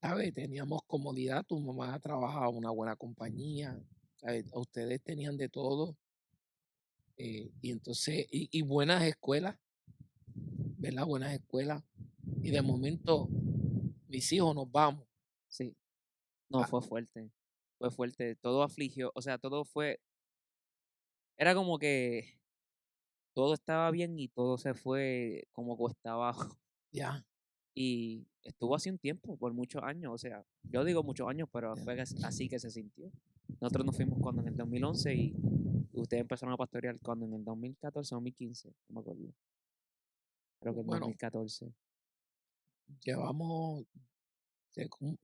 S2: ¿sabes? Teníamos comodidad, tu mamá trabajaba en una buena compañía, ¿sabes? Ustedes tenían de todo. Y entonces, y buenas escuelas, ¿verdad? Buenas escuelas. Y de momento, mis hijos nos vamos.
S1: Sí, no,
S2: Ah,
S1: fue fuerte, todo afligió, o sea, era como que todo estaba bien y todo se fue como cuesta abajo.
S2: ya,
S1: Y estuvo así un tiempo, por muchos años, o sea, yo digo muchos años, pero
S2: ya.
S1: fue así que se sintió. nosotros nos fuimos cuando en el 2011 y ustedes empezaron a pastorear cuando en el 2014 o 2015, no me acuerdo. Creo que en
S2: Bueno,
S1: 2014.
S2: llevamos,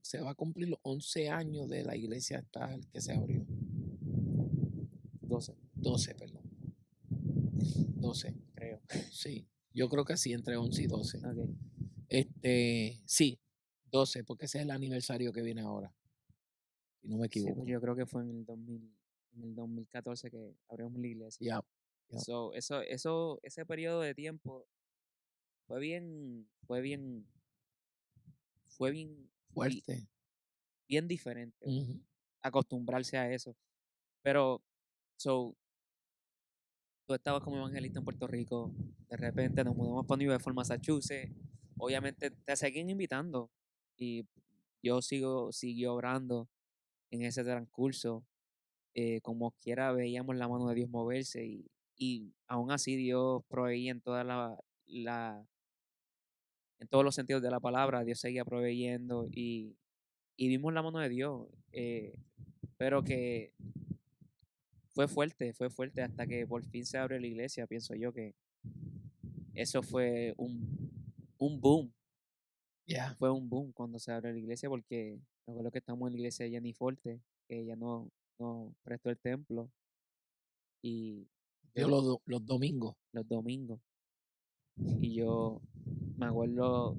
S2: se va a cumplir los 11 años de la iglesia tal que se abrió.
S1: 12,
S2: 12, perdón. 12,
S1: creo.
S2: sí. Yo creo que sí, entre 11 y 12.
S1: Ok.
S2: Sí, 12, porque ese es el aniversario que viene ahora, si no me
S1: Sí, pues
S2: equivoco.
S1: yo creo que fue en el 2014 que abrimos la iglesia.
S2: Ya, ya.
S1: So, ese periodo de tiempo fue bien, fue bien, fue bien, di-
S2: Fuerte.
S1: bien diferente,
S2: Ujú.
S1: acostumbrarse a eso. Pero, so, tú estabas como evangelista en Puerto Rico, de repente nos mudamos para New Bedford, Massachusetts, obviamente te seguían invitando y yo siguió orando en ese transcurso, como quiera veíamos la mano de Dios moverse y aún así Dios proveía en en todos los sentidos de la palabra, Dios seguía proveyendo y vimos la mano de Dios, pero que fue fuerte hasta que por fin se abre la iglesia, pienso yo que eso fue un boom,
S2: Ya.
S1: fue un boom cuando se abre la iglesia porque me acuerdo que estamos en la iglesia de Jenny Forte, que ella no prestó el templo y
S2: Yo
S1: yo
S2: los domingos.
S1: los domingos y yo me acuerdo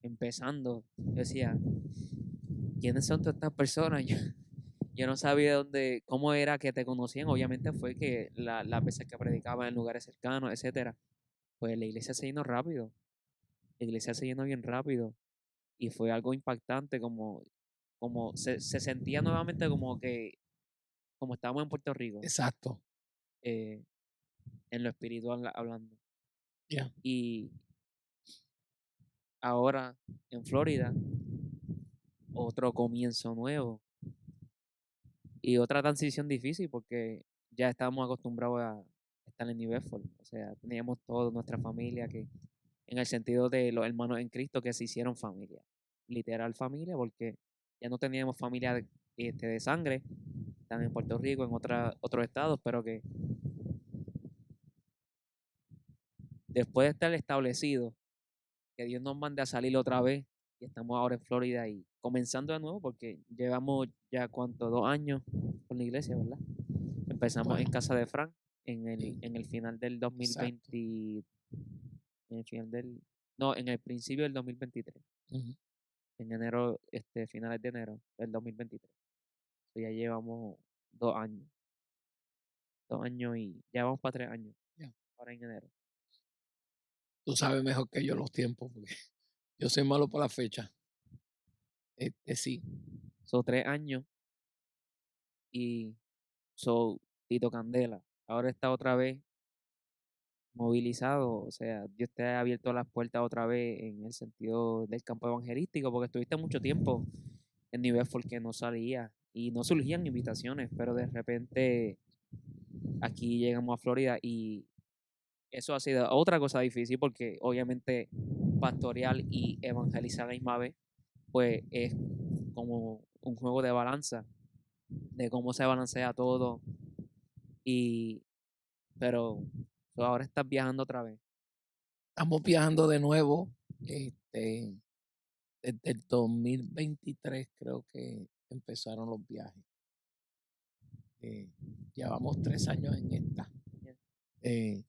S1: empezando, yo decía, ¿quiénes son todas estas personas? Yo no sabía cómo era que te conocían, obviamente fue que las veces que predicaba en lugares cercanos, etcétera, pues la iglesia se llenó rápido, la iglesia se llenó bien rápido y fue algo impactante como se sentía nuevamente como estábamos en Puerto Rico,
S2: Exacto.
S1: eh, en lo espiritual hablando.
S2: Ya.
S1: Y ahora en Florida, otro comienzo nuevo y otra transición difícil porque ya estábamos acostumbrados a estar en New Bedford. O sea, teníamos toda nuestra familia que, en el sentido de los hermanos en Cristo que se hicieron familia, literal familia, porque ya no teníamos familia de sangre, están en Puerto Rico, en otros estados, pero que después de estar establecido, que Dios nos mande a salir otra vez y estamos ahora en Florida y comenzando de nuevo porque llevamos ya 2 años con la iglesia, ¿verdad? Empezamos en
S2: Bueno,
S1: casa de Frank
S2: sí,
S1: en el final del
S2: exacto.
S1: 2020, en el final no, en el principio del 2023,
S2: Ujú.
S1: en enero, finales de enero del 2023. So, ya llevamos 2 años, 2 años y ya vamos para 3 años,
S2: Ya.
S1: ahora en enero.
S2: Tú sabes mejor que yo los tiempos, porque yo soy malo para la fecha. Sí,
S1: Son 3 años y so Tito Candela. Ahora está otra vez movilizado, o sea, Dios te ha abierto las puertas otra vez en el sentido del campo evangelístico, porque estuviste mucho tiempo en nivel porque no salía y no surgían invitaciones, pero de repente aquí llegamos a Florida y eso ha sido otra cosa difícil porque obviamente pastorear y evangelizar a la misma vez, pues es como un juego de balanza, de cómo se balancea todo y pero ahora estás viajando otra vez.
S2: estamos viajando de nuevo. Este, desde el 2023 creo que empezaron los viajes. Eh, Llevamos 3 años en esta. Eh,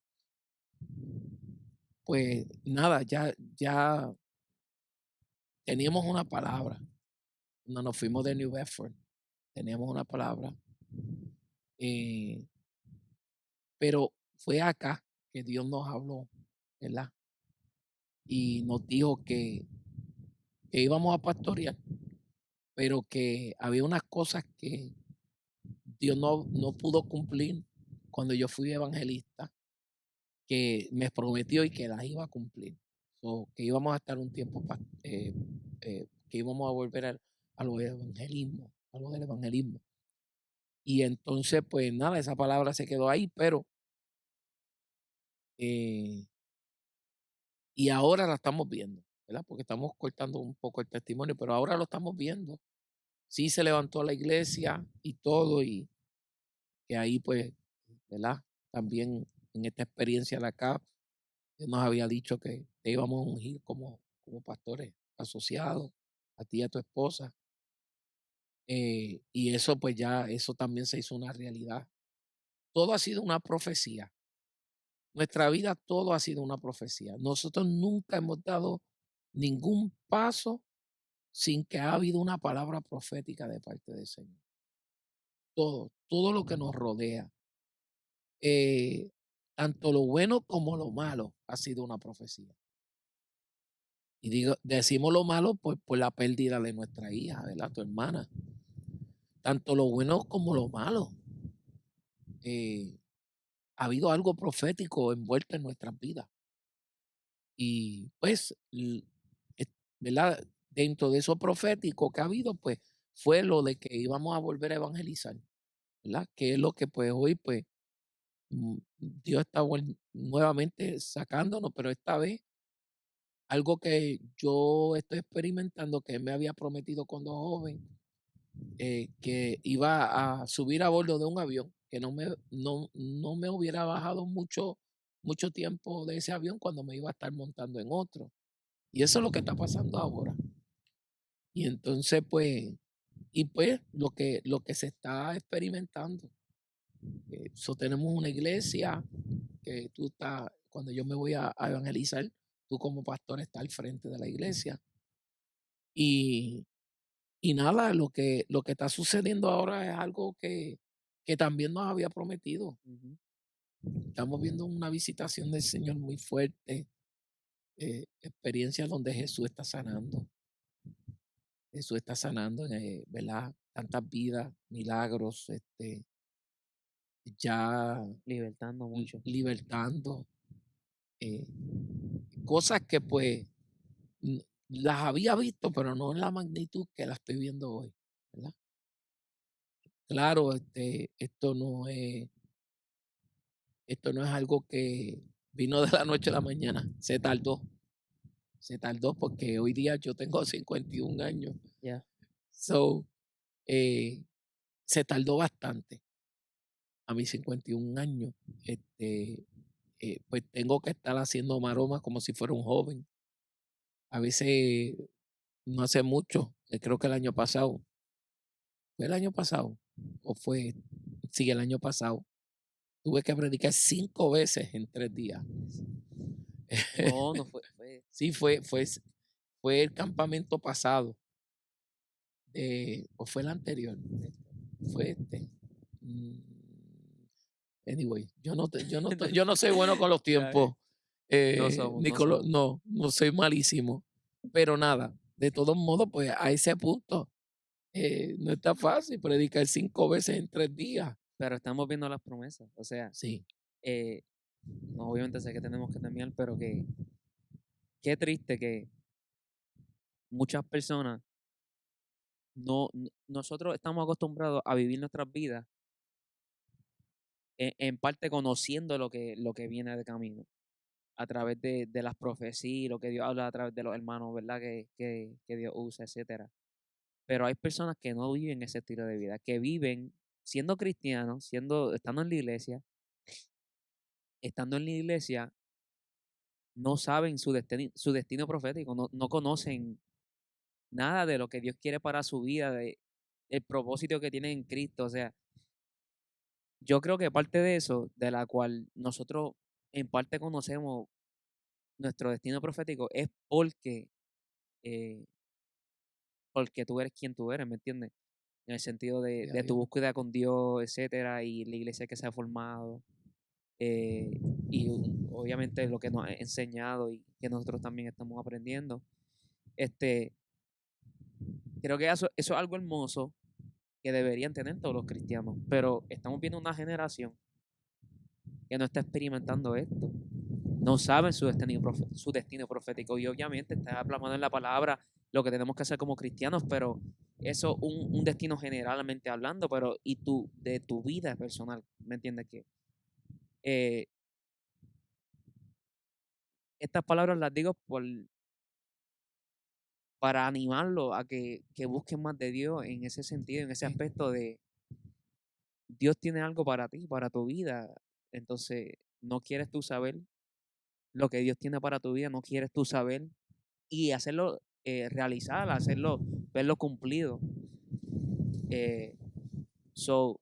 S2: pues nada, ya teníamos una palabra. Cuando nos fuimos de New Bedford, teníamos una palabra. eh, pero fue acá que Dios nos habló, ¿verdad? Y nos dijo que íbamos a pastorear, pero que había unas cosas que Dios no pudo cumplir cuando yo fui evangelista, que me prometió y que las iba a cumplir. So, que íbamos a estar un tiempo, que íbamos a volver a lo evangelismo, a lo del evangelismo. Y entonces, pues nada, esa palabra se quedó ahí, pero eh, y ahora la estamos viendo, ¿verdad? Porque estamos cortando un poco el testimonio, pero ahora lo estamos viendo. sí se levantó la iglesia y todo, y que ahí pues, ¿verdad? También en esta experiencia de acá, Dios nos había dicho que te íbamos a ungir como pastores asociados, a ti y a tu esposa. Y eso pues ya, eso también se hizo una realidad. Todo ha sido una profecía. Nuestra vida, todo ha sido una profecía. Nosotros nunca hemos dado ningún paso sin que ha habido una palabra profética de parte del Señor. Todo lo que nos rodea, eh, tanto lo bueno como lo malo, ha sido una profecía. Y decimos lo malo pues, por la pérdida de nuestra hija, ¿verdad? Tu hermana. Tanto lo bueno como lo malo. eh, ha habido algo profético envuelto en nuestras vidas. Y pues, ¿verdad? Dentro de eso profético que ha habido, pues, fue lo de que íbamos a volver a evangelizar, ¿verdad? Que es lo que pues hoy, pues, Dios está nuevamente sacándonos, pero esta vez algo que yo estoy experimentando, que Él me había prometido cuando joven, que iba a subir a bordo de un avión, que no me hubiera bajado mucho tiempo de ese avión cuando me iba a estar montando en otro. Y eso es lo que está pasando ahora. Y entonces, pues, lo que se está experimentando. Tenemos una iglesia que cuando yo me voy a evangelizar, tú como pastor estás al frente de la iglesia. Y, y nada, lo que está sucediendo ahora es algo que también nos había prometido.
S1: Ujú.
S2: Estamos viendo una visitación del Señor muy fuerte, experiencias donde Jesús está sanando, ¿verdad? Tantas vidas, milagros, ya
S1: Libertando mucho.
S2: libertando, eh, cosas que pues las había visto, pero no en la magnitud que las estoy viendo hoy, ¿verdad? Claro, esto no es algo que vino de la noche a la mañana, se tardó porque hoy día yo tengo 51 años,
S1: Ya.
S2: so, eh, se tardó bastante. A mis 51 años, pues tengo que estar haciendo maromas como si fuera un joven. A veces, no hace mucho, creo que el año pasado, ¿fue el año pasado? ¿O fue? Sí, el año pasado. Tuve que predicar 5 veces en 3 días.
S1: No, no fue
S2: Sí, fue el campamento pasado, o fue el anterior, fue este. Mm, Anyway, yo no soy bueno con los
S1: Está bien.
S2: tiempos,
S1: No somos,
S2: ni
S1: no
S2: con los,
S1: somos.
S2: no soy malísimo, pero nada, de todos modos, pues a ese punto, no está fácil predicar 5 veces en 3 días.
S1: Pero estamos viendo las promesas. O sea,
S2: Sí,
S1: eh, no, obviamente sé que tenemos que terminar, pero que qué triste que muchas personas nosotros estamos acostumbrados a vivir nuestras vidas en parte conociendo lo que viene de camino, a través de las profecías, lo que Dios habla a través de los hermanos, ¿verdad? Que Dios usa, etcétera. Pero hay personas que no viven ese estilo de vida, que viven siendo cristianos, estando en la iglesia, no saben su destino profético, no conocen nada de lo que Dios quiere para su vida, el propósito que tienen en Cristo. O sea, yo creo que parte de eso, de la cual nosotros en parte conocemos nuestro destino profético, es eh, porque tú eres quien tú eres, ¿me entiendes? En el sentido de,
S2: gloria a
S1: de tu
S2: Dios.
S1: búsqueda con Dios, etcétera, y la iglesia que se ha formado, y obviamente lo que nos ha enseñado y que nosotros también estamos aprendiendo. Este, creo que eso es algo hermoso que deberían tener todos los cristianos, pero estamos viendo una generación que no está experimentando esto. No saben su destino profético y obviamente está plasmado en la palabra lo que tenemos que hacer como cristianos, pero eso un destino generalmente hablando, pero y de tu vida personal, ¿me entiendes? Que eh, estas palabras las digo para animarlo a que busquen más de Dios en ese sentido, en ese
S2: Sí,
S1: aspecto de Dios tiene algo para ti, para tu vida. Entonces, no quieres tú saber lo que Dios tiene para tu vida, no quieres tú saber y hacerlo realizar, hacerlo, verlo cumplido. Eh, so,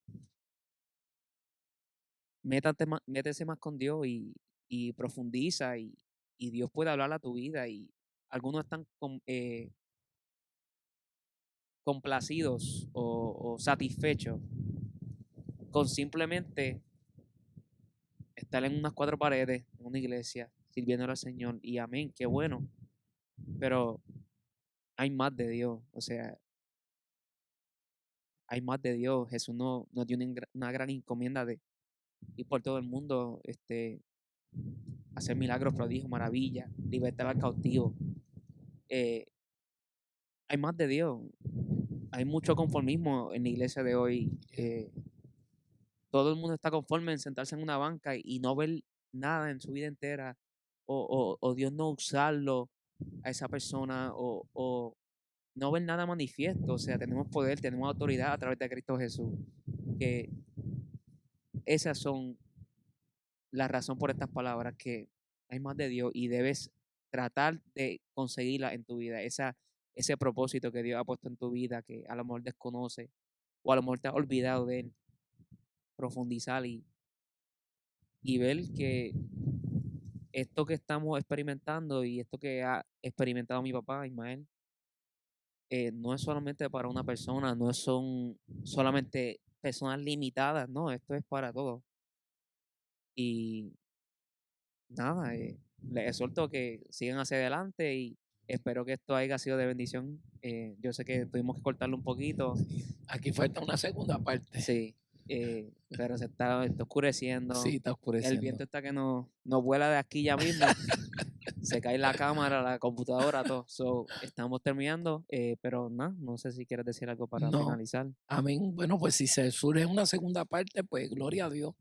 S1: métese más con Dios y profundiza y Dios puede hablar a tu vida y algunos están complacidos o satisfechos con simplemente estar en unas cuatro paredes, en una iglesia, sirviendo al Señor y amén, qué bueno, pero hay más de Dios, o sea, hay más de Dios. Jesús nos dio una gran encomienda de ir por todo el mundo, hacer milagros, prodigios, maravillas, libertar al cautivo. Eh, hay más de Dios. Hay mucho conformismo en la iglesia de hoy.
S2: yeah,
S1: Todo el mundo está conforme en sentarse en una banca y no ver nada en su vida entera, o Dios no usarlo a esa persona, o no ver nada manifiesto. O sea, tenemos poder, tenemos autoridad a través de Cristo Jesús. Que esas son la razón por estas palabras, que hay más de Dios y debes tratar de conseguirla en tu vida. Ese propósito que Dios ha puesto en tu vida, que a lo mejor desconoce o a lo mejor te has olvidado de él, profundizar y ver que esto que estamos experimentando y esto que ha experimentado mi papá, Ismael, no es solamente para una persona, no son solamente personas limitadas, no, esto es para todos. Y nada, les exhorto que sigan hacia adelante y espero que esto haya sido de bendición. Yo sé que tuvimos que cortarlo un poquito,
S2: sí. Aquí falta una segunda parte.
S1: sí, pero está oscureciendo,
S2: Sí, está
S1: el
S2: oscureciendo.
S1: viento está que nos vuela de aquí ya mismo. Se cae la cámara, la computadora, todo. So, estamos terminando, pero no sé si quieres decir algo para
S2: No,
S1: finalizar.
S2: amén. Bueno, pues si se surge una segunda parte, pues gloria a Dios.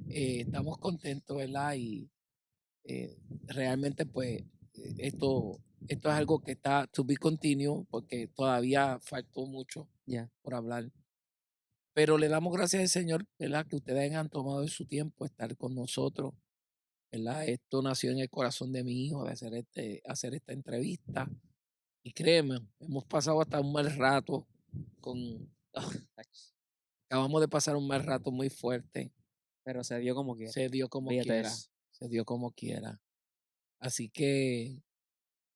S2: Estamos contentos, ¿verdad? Y realmente, pues, esto es algo que está to be continuo, porque todavía faltó mucho
S1: Ya,
S2: por hablar. Pero le damos gracias al Señor, ¿verdad? Que ustedes han tomado de su tiempo estar con nosotros, ¿verdad? Esto nació en el corazón de mi hijo de hacer esta entrevista. Y créeme, hemos pasado hasta un mal rato con, acabamos de pasar un mal rato muy fuerte.
S1: pero se dio como quiera.
S2: Se dio como
S1: Fíjate
S2: quiera,
S1: eso.
S2: se dio como quiera. Así que,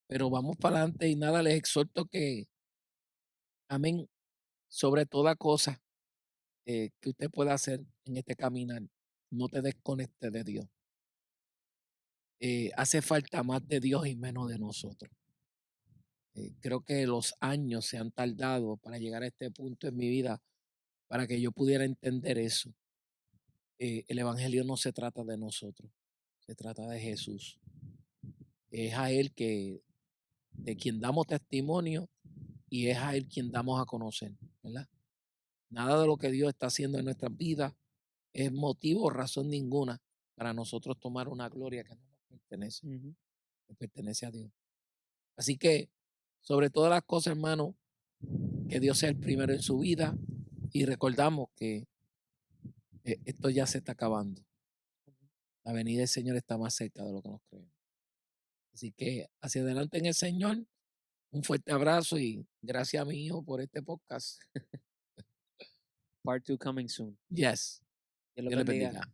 S2: pero vamos para adelante y nada, les exhorto que, amén, sobre toda cosa que usted pueda hacer en este caminar, no te desconectes de Dios. Hace falta más de Dios y menos de nosotros. Creo que los años se han tardado para llegar a este punto en mi vida para que yo pudiera entender eso. El Evangelio no se trata de nosotros, se trata de Jesús. Es a Él de quien damos testimonio y es a Él quien damos a conocer, ¿verdad? Nada de lo que Dios está haciendo en nuestras vidas es motivo o razón ninguna para nosotros tomar una gloria que no nos pertenece,
S1: Ujú.
S2: que pertenece a Dios. Así que, sobre todas las cosas, hermano, que Dios sea el primero en su vida y recordamos que esto ya se está acabando. La venida del Señor está más cerca de lo que nos creemos. Así que hacia adelante en el Señor, un fuerte abrazo y gracias a mi hijo por este podcast.
S1: Part 2 coming soon.
S2: Yes,
S1: Dios los
S2: Dios les
S1: bendiga.
S2: bendiga.